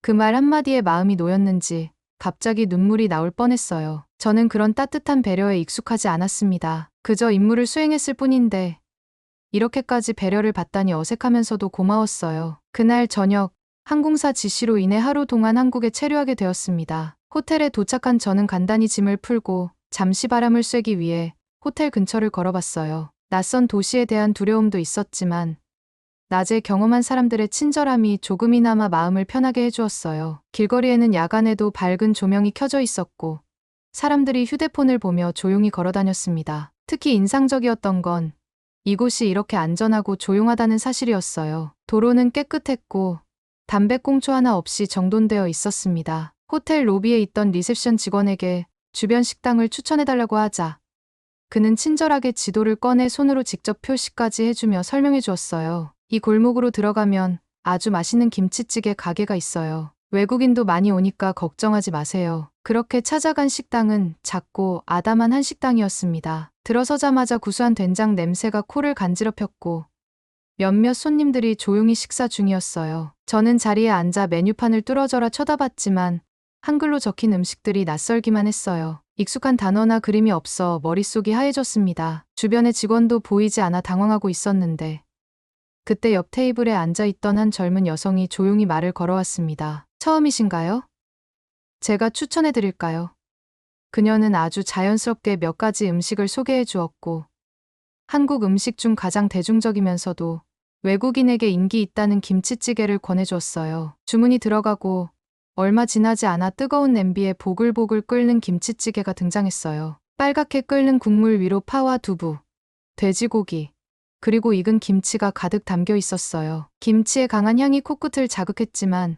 그 말 한마디에 마음이 놓였는지 갑자기 눈물이 나올 뻔했어요. 저는 그런 따뜻한 배려에 익숙하지 않았습니다. 그저 임무를 수행했을 뿐인데 이렇게까지 배려를 받다니 어색하면서도 고마웠어요. 그날 저녁 항공사 지시로 인해 하루 동안 한국에 체류하게 되었습니다. 호텔에 도착한 저는 간단히 짐을 풀고 잠시 바람을 쐬기 위해 호텔 근처를 걸어봤어요. 낯선 도시에 대한 두려움도 있었지만 낮에 경험한 사람들의 친절함이 조금이나마 마음을 편하게 해주었어요. 길거리에는 야간에도 밝은 조명이 켜져 있었고 사람들이 휴대폰을 보며 조용히 걸어다녔습니다. 특히 인상적이었던 건 이곳이 이렇게 안전하고 조용하다는 사실이었어요. 도로는 깨끗했고 담배꽁초 하나 없이 정돈되어 있었습니다. 호텔 로비에 있던 리셉션 직원에게 주변 식당을 추천해달라고 하자 그는 친절하게 지도를 꺼내 손으로 직접 표시까지 해주며 설명해 주었어요. 이 골목으로 들어가면 아주 맛있는 김치찌개 가게가 있어요. 외국인도 많이 오니까 걱정하지 마세요. 그렇게 찾아간 식당은 작고 아담한 한식당이었습니다. 들어서자마자 구수한 된장 냄새가 코를 간지럽혔고 몇몇 손님들이 조용히 식사 중이었어요. 저는 자리에 앉아 메뉴판을 뚫어져라 쳐다봤지만 한글로 적힌 음식들이 낯설기만 했어요. 익숙한 단어나 그림이 없어 머릿속이 하얘졌습니다. 주변의 직원도 보이지 않아 당황하고 있었는데 그때 옆 테이블에 앉아있던 한 젊은 여성이 조용히 말을 걸어왔습니다. 처음이신가요? 제가 추천해드릴까요? 그녀는 아주 자연스럽게 몇 가지 음식을 소개해 주었고 한국 음식 중 가장 대중적이면서도 외국인에게 인기 있다는 김치찌개를 권해주었어요. 주문이 들어가고 얼마 지나지 않아 뜨거운 냄비에 보글보글 끓는 김치찌개가 등장했어요. 빨갛게 끓는 국물 위로 파와 두부, 돼지고기, 그리고 익은 김치가 가득 담겨 있었어요. 김치의 강한 향이 코끝을 자극했지만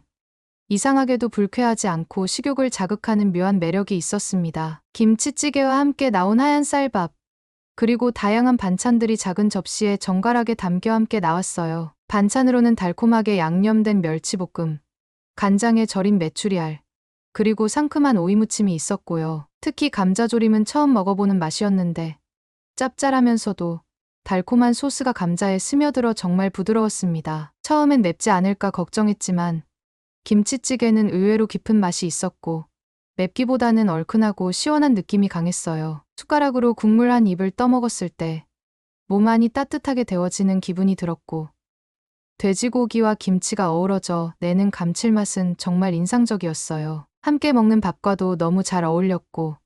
이상하게도 불쾌하지 않고 식욕을 자극하는 묘한 매력이 있었습니다. 김치찌개와 함께 나온 하얀 쌀밥, 그리고 다양한 반찬들이 작은 접시에 정갈하게 담겨 함께 나왔어요. 반찬으로는 달콤하게 양념된 멸치볶음, 간장에 절인 메추리알, 그리고 상큼한 오이무침이 있었고요. 특히 감자조림은 처음 먹어보는 맛이었는데 짭짤하면서도 달콤한 소스가 감자에 스며들어 정말 부드러웠습니다. 처음엔 맵지 않을까 걱정했지만 김치찌개는 의외로 깊은 맛이 있었고 맵기보다는 얼큰하고 시원한 느낌이 강했어요. 숟가락으로 국물 한 입을 떠먹었을 때 몸 안이 따뜻하게 데워지는 기분이 들었고 돼지고기와 김치가 어우러져 내는 감칠맛은 정말 인상적이었어요. 함께 먹는 밥과도 너무 잘 어울렸고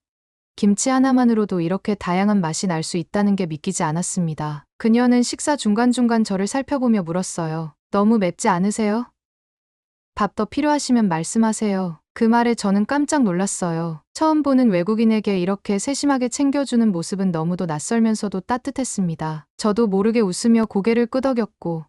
김치 하나만으로도 이렇게 다양한 맛이 날 수 있다는 게 믿기지 않았습니다. 그녀는 식사 중간중간 저를 살펴보며 물었어요. 너무 맵지 않으세요? 밥 더 필요하시면 말씀하세요. 그 말에 저는 깜짝 놀랐어요. 처음 보는 외국인에게 이렇게 세심하게 챙겨주는 모습은 너무도 낯설면서도 따뜻했습니다. 저도 모르게 웃으며 고개를 끄덕였고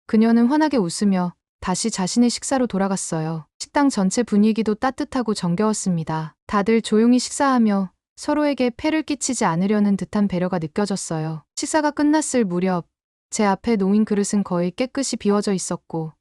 그녀는 환하게 웃으며 다시 자신의 식사로 돌아갔어요. 식당 전체 분위기도 따뜻하고 정겨웠습니다. 다들 조용히 식사하며 서로에게 폐를 끼치지 않으려는 듯한 배려가 느껴졌어요. 식사가 끝났을 무렵 제 앞에 놓인 그릇은 거의 깨끗이 비워져 있었고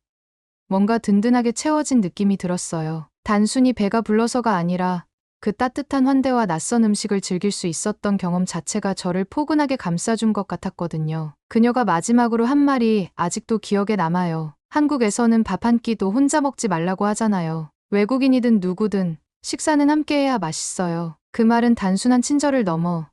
뭔가 든든하게 채워진 느낌이 들었어요. 단순히 배가 불러서가 아니라 그 따뜻한 환대와 낯선 음식을 즐길 수 있었던 경험 자체가 저를 포근하게 감싸준 것 같았거든요. 그녀가 마지막으로 한 말이 아직도 기억에 남아요. 한국에서는 밥 한 끼도 혼자 먹지 말라고 하잖아요. 외국인이든 누구든 식사는 함께해야 맛있어요. 그 말은 단순한 친절을 넘어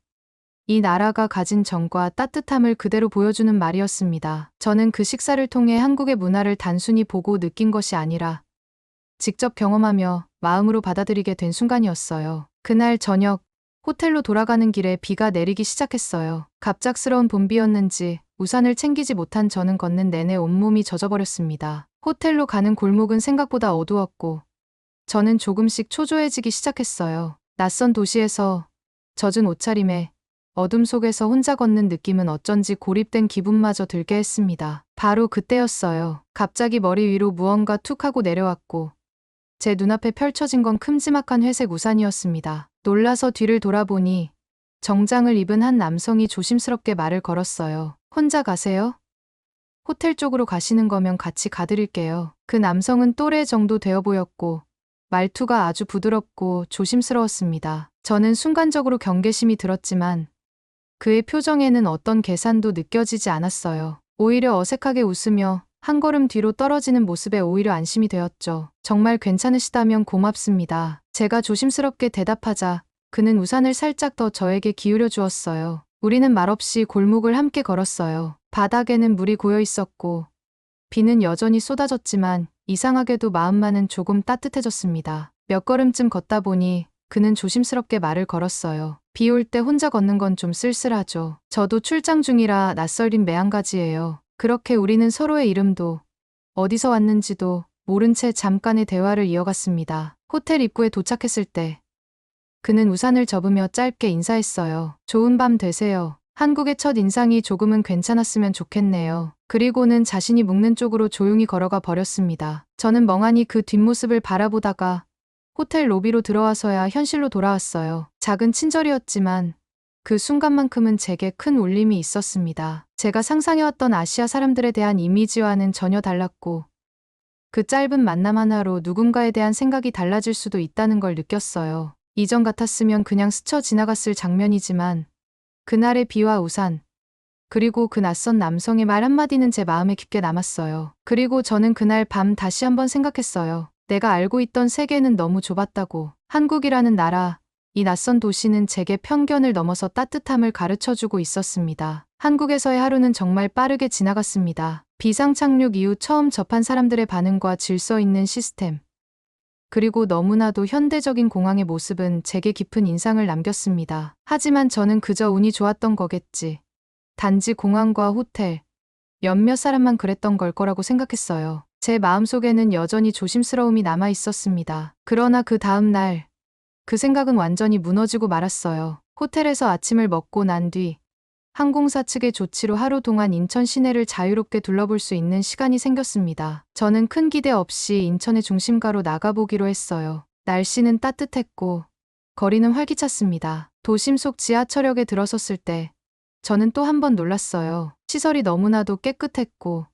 이 나라가 가진 정과 따뜻함을 그대로 보여주는 말이었습니다. 저는 그 식사를 통해 한국의 문화를 단순히 보고 느낀 것이 아니라 직접 경험하며 마음으로 받아들이게 된 순간이었어요. 그날 저녁 호텔로 돌아가는 길에 비가 내리기 시작했어요. 갑작스러운 봄비였는지 우산을 챙기지 못한 저는 걷는 내내 온몸이 젖어버렸습니다. 호텔로 가는 골목은 생각보다 어두웠고 저는 조금씩 초조해지기 시작했어요. 낯선 도시에서 젖은 옷차림에 어둠 속에서 혼자 걷는 느낌은 어쩐지 고립된 기분마저 들게 했습니다. 바로 그때였어요. 갑자기 머리 위로 무언가 툭 하고 내려왔고 제 눈앞에 펼쳐진 건 큼지막한 회색 우산이었습니다. 놀라서 뒤를 돌아보니 정장을 입은 한 남성이 조심스럽게 말을 걸었어요. 혼자 가세요? 호텔 쪽으로 가시는 거면 같이 가드릴게요. 그 남성은 또래 정도 되어 보였고 말투가 아주 부드럽고 조심스러웠습니다. 저는 순간적으로 경계심이 들었지만 그의 표정에는 어떤 계산도 느껴지지 않았어요. 오히려 어색하게 웃으며 한 걸음 뒤로 떨어지는 모습에 오히려 안심이 되었죠. 정말 괜찮으시다면 고맙습니다. 제가 조심스럽게 대답하자 그는 우산을 살짝 더 저에게 기울여 주었어요. 우리는 말없이 골목을 함께 걸었어요. 바닥에는 물이 고여 있었고 비는 여전히 쏟아졌지만 이상하게도 마음만은 조금 따뜻해졌습니다. 몇 걸음쯤 걷다 보니 그는 조심스럽게 말을 걸었어요. 비 올 때 혼자 걷는 건 좀 쓸쓸하죠. 저도 출장 중이라 낯설린 매한가지예요. 그렇게 우리는 서로의 이름도 어디서 왔는지도 모른 채 잠깐의 대화를 이어갔습니다. 호텔 입구에 도착했을 때 그는 우산을 접으며 짧게 인사했어요. 좋은 밤 되세요. 한국의 첫 인상이 조금은 괜찮았으면 좋겠네요. 그리고는 자신이 묵는 쪽으로 조용히 걸어가 버렸습니다. 저는 멍하니 그 뒷모습을 바라보다가 호텔 로비로 들어와서야 현실로 돌아왔어요. 작은 친절이었지만 그 순간만큼은 제게 큰 울림이 있었습니다. 제가 상상해왔던 아시아 사람들에 대한 이미지와는 전혀 달랐고 그 짧은 만남 하나로 누군가에 대한 생각이 달라질 수도 있다는 걸 느꼈어요. 이전 같았으면 그냥 스쳐 지나갔을 장면이지만 그날의 비와 우산 그리고 그 낯선 남성의 말 한마디는 제 마음에 깊게 남았어요. 그리고 저는 그날 밤 다시 한번 생각했어요. 내가 알고 있던 세계는 너무 좁았다고. 한국이라는 나라, 이 낯선 도시는 제게 편견을 넘어서 따뜻함을 가르쳐주고 있었습니다. 한국에서의 하루는 정말 빠르게 지나갔습니다. 비상 착륙 이후 처음 접한 사람들의 반응과 질서 있는 시스템. 그리고 너무나도 현대적인 공항의 모습은 제게 깊은 인상을 남겼습니다. 하지만 저는 그저 운이 좋았던 거겠지. 단지 공항과 호텔, 몇몇 사람만 그랬던 걸 거라고 생각했어요. 제 마음속에는 여전히 조심스러움이 남아 있었습니다. 그러나 그 다음 날, 그 생각은 완전히 무너지고 말았어요. 호텔에서 아침을 먹고 난 뒤 항공사 측의 조치로 하루 동안 인천 시내를 자유롭게 둘러볼 수 있는 시간이 생겼습니다. 저는 큰 기대 없이 인천의 중심가로 나가보기로 했어요. 날씨는 따뜻했고 거리는 활기찼습니다. 도심 속 지하철역에 들어섰을 때 저는 또 한 번 놀랐어요. 시설이 너무나도 깨끗했고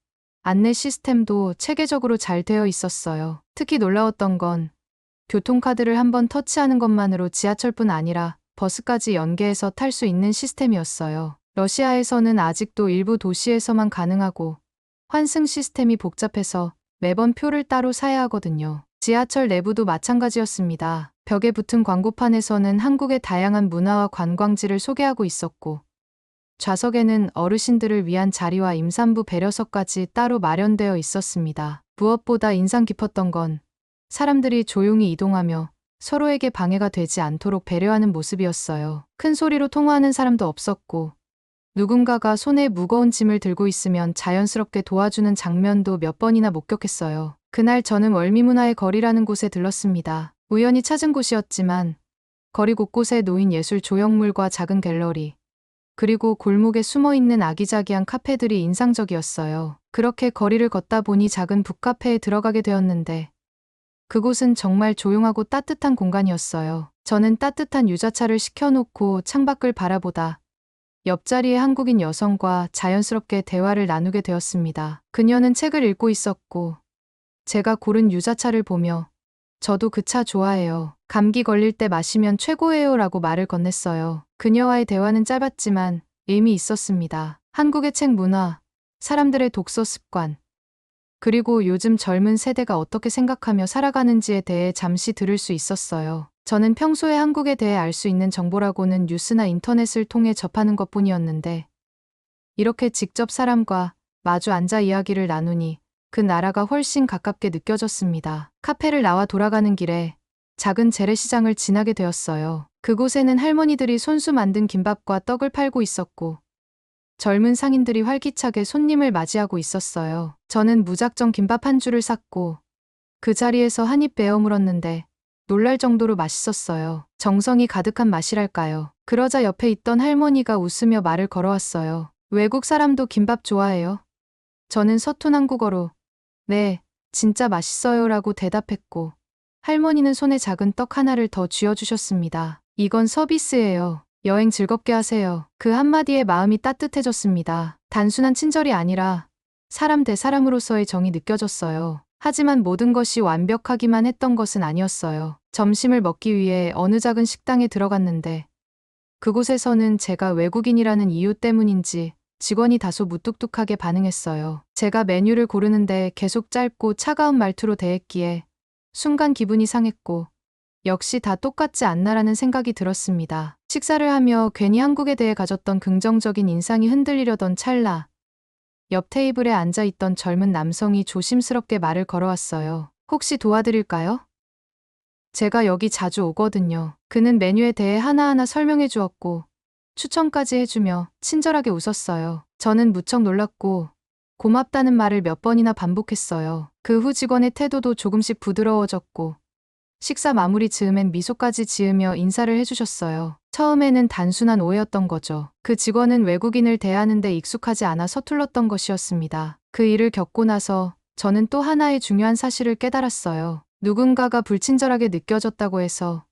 안내 시스템도 체계적으로 잘 되어 있었어요. 특히 놀라웠던 건 교통카드를 한번 터치하는 것만으로 지하철뿐 아니라 버스까지 연계해서 탈 수 있는 시스템이었어요. 러시아에서는 아직도 일부 도시에서만 가능하고 환승 시스템이 복잡해서 매번 표를 따로 사야 하거든요. 지하철 내부도 마찬가지였습니다. 벽에 붙은 광고판에서는 한국의 다양한 문화와 관광지를 소개하고 있었고 좌석에는 어르신들을 위한 자리와 임산부 배려석까지 따로 마련되어 있었습니다. 무엇보다 인상 깊었던 건 사람들이 조용히 이동하며 서로에게 방해가 되지 않도록 배려하는 모습이었어요. 큰 소리로 통화하는 사람도 없었고 누군가가 손에 무거운 짐을 들고 있으면 자연스럽게 도와주는 장면도 몇 번이나 목격했어요. 그날 저는 월미문화의 거리라는 곳에 들렀습니다. 우연히 찾은 곳이었지만 거리 곳곳에 놓인 예술 조형물과 작은 갤러리 그리고 골목에 숨어있는 아기자기한 카페들이 인상적이었어요. 그렇게 거리를 걷다 보니 작은 북카페에 들어가게 되었는데 그곳은 정말 조용하고 따뜻한 공간이었어요. 저는 따뜻한 유자차를 시켜놓고 창밖을 바라보다 옆자리의 한국인 여성과 자연스럽게 대화를 나누게 되었습니다. 그녀는 책을 읽고 있었고 제가 고른 유자차를 보며 저도 그 차 좋아해요. 감기 걸릴 때 마시면 최고예요 라고 말을 건넸어요. 그녀와의 대화는 짧았지만 의미 있었습니다. 한국의 책 문화, 사람들의 독서 습관, 그리고 요즘 젊은 세대가 어떻게 생각하며 살아가는지에 대해 잠시 들을 수 있었어요. 저는 평소에 한국에 대해 알 수 있는 정보라고는 뉴스나 인터넷을 통해 접하는 것뿐이었는데 이렇게 직접 사람과 마주 앉아 이야기를 나누니 그 나라가 훨씬 가깝게 느껴졌습니다. 카페를 나와 돌아가는 길에 작은 재래시장을 지나게 되었어요. 그곳에는 할머니들이 손수 만든 김밥과 떡을 팔고 있었고 젊은 상인들이 활기차게 손님을 맞이하고 있었어요. 저는 무작정 김밥 한 줄을 샀고 그 자리에서 한 입 베어 물었는데 놀랄 정도로 맛있었어요. 정성이 가득한 맛이랄까요. 그러자 옆에 있던 할머니가 웃으며 말을 걸어왔어요. 외국 사람도 김밥 좋아해요? 저는 서툰 한국어로 네, 진짜 맛있어요 라고 대답했고 할머니는 손에 작은 떡 하나를 더 쥐어주셨습니다. 이건 서비스예요. 여행 즐겁게 하세요. 그 한마디에 마음이 따뜻해졌습니다. 단순한 친절이 아니라 사람 대 사람으로서의 정이 느껴졌어요. 하지만 모든 것이 완벽하기만 했던 것은 아니었어요. 점심을 먹기 위해 어느 작은 식당에 들어갔는데 그곳에서는 제가 외국인이라는 이유 때문인지 직원이 다소 무뚝뚝하게 반응했어요. 제가 메뉴를 고르는데 계속 짧고 차가운 말투로 대했기에 순간 기분이 상했고 역시 다 똑같지 않나라는 생각이 들었습니다. 식사를 하며 괜히 한국에 대해 가졌던 긍정적인 인상이 흔들리려던 찰나 옆 테이블에 앉아있던 젊은 남성이 조심스럽게 말을 걸어왔어요. 혹시 도와드릴까요? 제가 여기 자주 오거든요. 그는 메뉴에 대해 하나하나 설명해 주었고 추천까지 해주며 친절하게 웃었어요. 저는 무척 놀랐고 고맙다는 말을 몇 번이나 반복했어요. 그 후 직원의 태도도 조금씩 부드러워졌고 식사 마무리 즈음엔 미소까지 지으며 인사를 해주셨어요. 처음에는 단순한 오해였던 거죠. 그 직원은 외국인을 대하는데 익숙하지 않아 서툴렀던 것이었습니다. 그 일을 겪고 나서 저는 또 하나의 중요한 사실을 깨달았어요. 누군가가 불친절하게 느껴졌다고 해서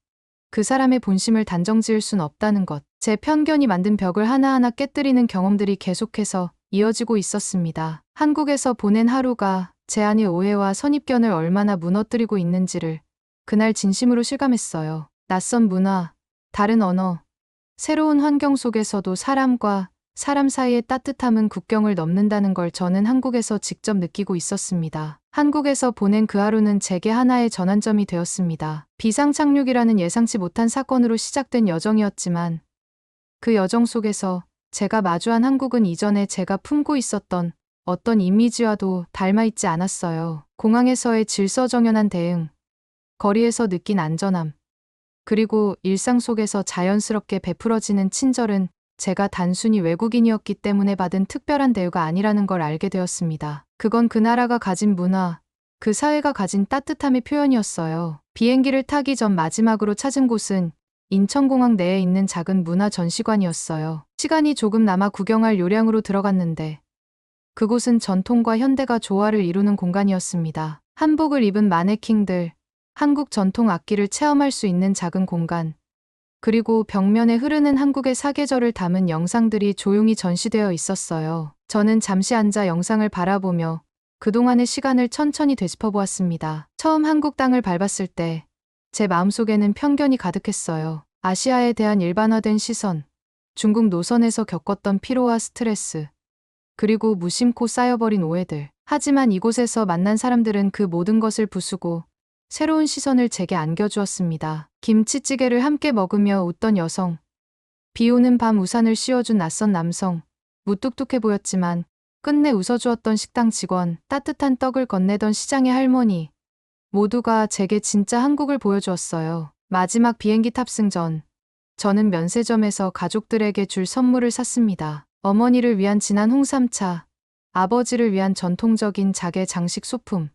그 사람의 본심을 단정지을 순 없다는 것. 제 편견이 만든 벽을 하나하나 깨뜨리는 경험들이 계속해서 이어지고 있었습니다. 한국에서 보낸 하루가 제 안의 오해와 선입견을 얼마나 무너뜨리고 있는지를 그날 진심으로 실감했어요. 낯선 문화, 다른 언어, 새로운 환경 속에서도 사람과 사람 사이의 따뜻함은 국경을 넘는다는 걸 저는 한국에서 직접 느끼고 있었습니다. 한국에서 보낸 그 하루는 제게 하나의 전환점이 되었습니다. 비상착륙이라는 예상치 못한 사건으로 시작된 여정이었지만 그 여정 속에서 제가 마주한 한국은 이전에 제가 품고 있었던 어떤 이미지와도 닮아있지 않았어요. 공항에서의 질서정연한 대응, 거리에서 느낀 안전함, 그리고 일상 속에서 자연스럽게 베풀어지는 친절은 제가 단순히 외국인이었기 때문에 받은 특별한 대우가 아니라는 걸 알게 되었습니다. 그건 그 나라가 가진 문화, 그 사회가 가진 따뜻함의 표현이었어요. 비행기를 타기 전 마지막으로 찾은 곳은 인천공항 내에 있는 작은 문화 전시관이었어요. 시간이 조금 남아 구경할 요량으로 들어갔는데 그곳은 전통과 현대가 조화를 이루는 공간이었습니다. 한복을 입은 마네킹들, 한국 전통 악기를 체험할 수 있는 작은 공간, 그리고 벽면에 흐르는 한국의 사계절을 담은 영상들이 조용히 전시되어 있었어요. 저는 잠시 앉아 영상을 바라보며 그동안의 시간을 천천히 되짚어보았습니다. 처음 한국 땅을 밟았을 때 제 마음속에는 편견이 가득했어요. 아시아에 대한 일반화된 시선, 중국 노선에서 겪었던 피로와 스트레스, 그리고 무심코 쌓여버린 오해들. 하지만 이곳에서 만난 사람들은 그 모든 것을 부수고 새로운 시선을 제게 안겨주었습니다. 김치찌개를 함께 먹으며 웃던 여성, 비 오는 밤 우산을 씌워준 낯선 남성, 무뚝뚝해 보였지만 끝내 웃어주었던 식당 직원, 따뜻한 떡을 건네던 시장의 할머니, 모두가 제게 진짜 한국을 보여주었어요. 마지막 비행기 탑승 전 저는 면세점에서 가족들에게 줄 선물을 샀습니다. 어머니를 위한 진한 홍삼차, 아버지를 위한 전통적인 자개 장식 소품,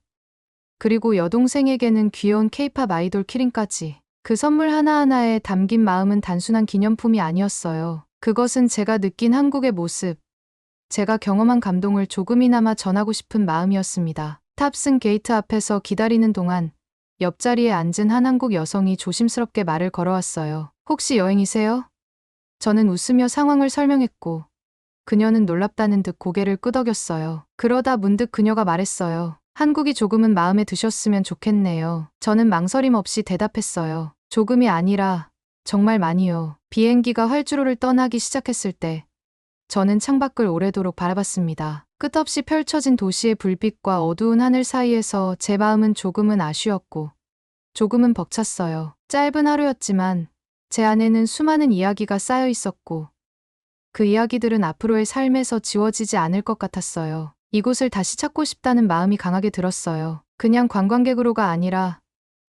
그리고 여동생에게는 귀여운 케이팝 아이돌 키링까지. 그 선물 하나하나에 담긴 마음은 단순한 기념품이 아니었어요. 그것은 제가 느낀 한국의 모습, 제가 경험한 감동을 조금이나마 전하고 싶은 마음이었습니다. 탑승 게이트 앞에서 기다리는 동안 옆자리에 앉은 한 한국 여성이 조심스럽게 말을 걸어왔어요. 혹시 여행이세요? 저는 웃으며 상황을 설명했고 그녀는 놀랍다는 듯 고개를 끄덕였어요. 그러다 문득 그녀가 말했어요. 한국이 조금은 마음에 드셨으면 좋겠네요. 저는 망설임 없이 대답했어요. 조금이 아니라 정말 많이요. 비행기가 활주로를 떠나기 시작했을 때 저는 창밖을 오래도록 바라봤습니다. 끝없이 펼쳐진 도시의 불빛과 어두운 하늘 사이에서 제 마음은 조금은 아쉬웠고 조금은 벅찼어요. 짧은 하루였지만 제 안에는 수많은 이야기가 쌓여 있었고 그 이야기들은 앞으로의 삶에서 지워지지 않을 것 같았어요. 이곳을 다시 찾고 싶다는 마음이 강하게 들었어요. 그냥 관광객으로가 아니라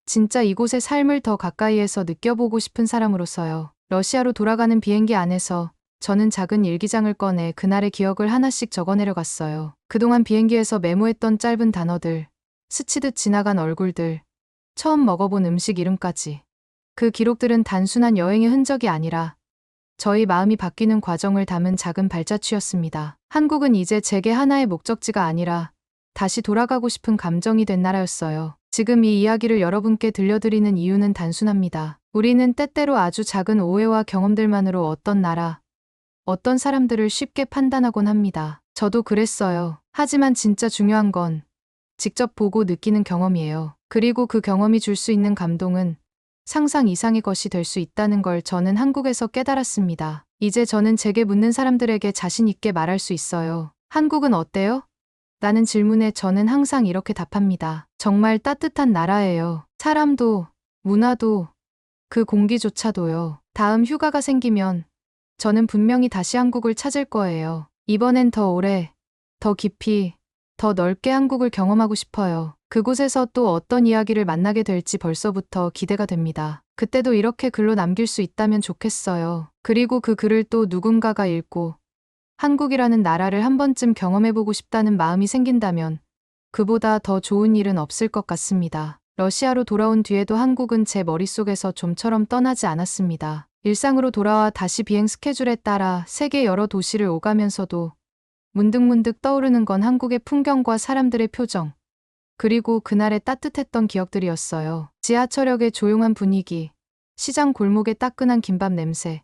진짜 이곳의 삶을 더 가까이에서 느껴보고 싶은 사람으로서요. 러시아로 돌아가는 비행기 안에서 저는 작은 일기장을 꺼내 그날의 기억을 하나씩 적어내려 갔어요. 그동안 비행기에서 메모했던 짧은 단어들, 스치듯 지나간 얼굴들, 처음 먹어본 음식 이름까지. 그 기록들은 단순한 여행의 흔적이 아니라 저희 마음이 바뀌는 과정을 담은 작은 발자취였습니다. 한국은 이제 제게 하나의 목적지가 아니라 다시 돌아가고 싶은 감정이 된 나라였어요. 지금 이 이야기를 여러분께 들려드리는 이유는 단순합니다. 우리는 때때로 아주 작은 오해와 경험들만으로 어떤 나라, 어떤 사람들을 쉽게 판단하곤 합니다. 저도 그랬어요. 하지만 진짜 중요한 건 직접 보고 느끼는 경험이에요. 그리고 그 경험이 줄 수 있는 감동은 상상 이상의 것이 될 수 있다는 걸 저는 한국에서 깨달았습니다. 이제 저는 제게 묻는 사람들에게 자신 있게 말할 수 있어요. 한국은 어때요? 라는 질문에 저는 항상 이렇게 답합니다. 정말 따뜻한 나라예요. 사람도, 문화도, 그 공기조차도요. 다음 휴가가 생기면 저는 분명히 다시 한국을 찾을 거예요. 이번엔 더 오래, 더 깊이, 더 넓게 한국을 경험하고 싶어요. 그곳에서 또 어떤 이야기를 만나게 될지 벌써부터 기대가 됩니다. 그때도 이렇게 글로 남길 수 있다면 좋겠어요. 그리고 그 글을 또 누군가가 읽고 한국이라는 나라를 한 번쯤 경험해보고 싶다는 마음이 생긴다면 그보다 더 좋은 일은 없을 것 같습니다. 러시아로 돌아온 뒤에도 한국은 제 머릿속에서 좀처럼 떠나지 않았습니다. 일상으로 돌아와 다시 비행 스케줄에 따라 세계 여러 도시를 오가면서도 문득문득 떠오르는 건 한국의 풍경과 사람들의 표정, 그리고 그날의 따뜻했던 기억들이었어요. 지하철역의 조용한 분위기, 시장 골목의 따끈한 김밥 냄새,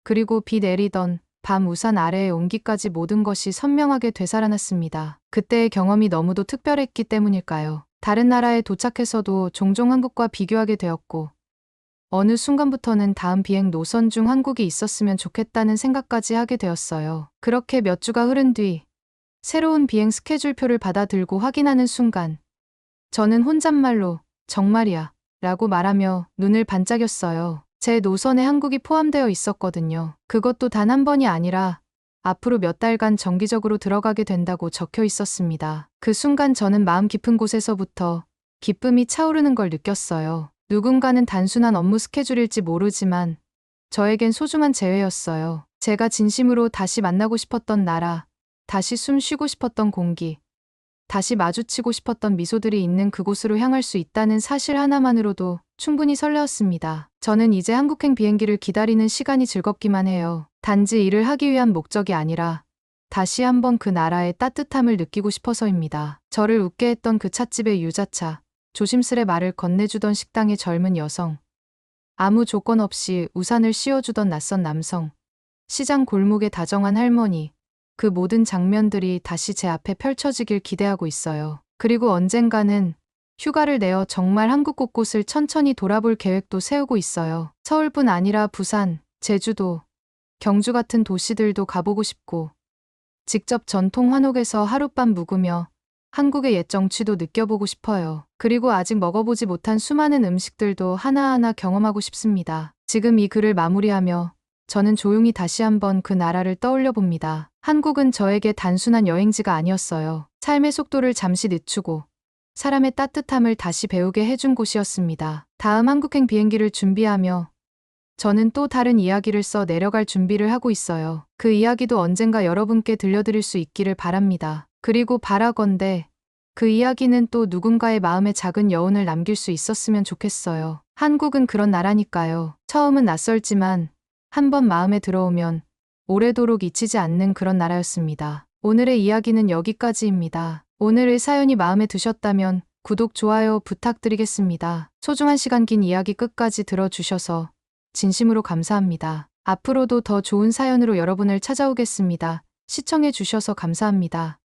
그리고 비 내리던 밤 우산 아래의 온기까지 모든 것이 선명하게 되살아났습니다. 그때의 경험이 너무도 특별했기 때문일까요? 다른 나라에 도착해서도 종종 한국과 비교하게 되었고, 어느 순간부터는 다음 비행 노선 중 한국이 있었으면 좋겠다는 생각까지 하게 되었어요. 그렇게 몇 주가 흐른 뒤 새로운 비행 스케줄표를 받아 들고 확인하는 순간 저는 혼잣말로 정말이야 라고 말하며 눈을 반짝였어요. 제 노선에 한국이 포함되어 있었거든요. 그것도 단 한 번이 아니라 앞으로 몇 달간 정기적으로 들어가게 된다고 적혀 있었습니다. 그 순간 저는 마음 깊은 곳에서부터 기쁨이 차오르는 걸 느꼈어요. 누군가는 단순한 업무 스케줄일지 모르지만 저에겐 소중한 재회였어요. 제가 진심으로 다시 만나고 싶었던 나라, 다시 숨 쉬고 싶었던 공기, 다시 마주치고 싶었던 미소들이 있는 그곳으로 향할 수 있다는 사실 하나만으로도 충분히 설레었습니다. 저는 이제 한국행 비행기를 기다리는 시간이 즐겁기만 해요. 단지 일을 하기 위한 목적이 아니라 다시 한번 그 나라의 따뜻함을 느끼고 싶어서입니다. 저를 웃게 했던 그 찻집의 유자차, 조심스레 말을 건네주던 식당의 젊은 여성, 아무 조건 없이 우산을 씌워주던 낯선 남성, 시장 골목의 다정한 할머니, 그 모든 장면들이 다시 제 앞에 펼쳐지길 기대하고 있어요. 그리고 언젠가는 휴가를 내어 정말 한국 곳곳을 천천히 돌아볼 계획도 세우고 있어요. 서울뿐 아니라 부산, 제주도, 경주 같은 도시들도 가보고 싶고, 직접 전통 한옥에서 하룻밤 묵으며 한국의 옛 정취도 느껴보고 싶어요. 그리고 아직 먹어보지 못한 수많은 음식들도 하나하나 경험하고 싶습니다. 지금 이 글을 마무리하며 저는 조용히 다시 한번 그 나라를 떠올려 봅니다. 한국은 저에게 단순한 여행지가 아니었어요. 삶의 속도를 잠시 늦추고 사람의 따뜻함을 다시 배우게 해준 곳이었습니다. 다음 한국행 비행기를 준비하며 저는 또 다른 이야기를 써 내려갈 준비를 하고 있어요. 그 이야기도 언젠가 여러분께 들려드릴 수 있기를 바랍니다. 그리고 바라건대 그 이야기는 또 누군가의 마음에 작은 여운을 남길 수 있었으면 좋겠어요. 한국은 그런 나라니까요. 처음은 낯설지만 한번 마음에 들어오면 오래도록 잊히지 않는 그런 나라였습니다. 오늘의 이야기는 여기까지입니다. 오늘의 사연이 마음에 드셨다면 구독, 좋아요 부탁드리겠습니다. 소중한 시간 긴 이야기 끝까지 들어주셔서 진심으로 감사합니다. 앞으로도 더 좋은 사연으로 여러분을 찾아오겠습니다. 시청해 주셔서 감사합니다.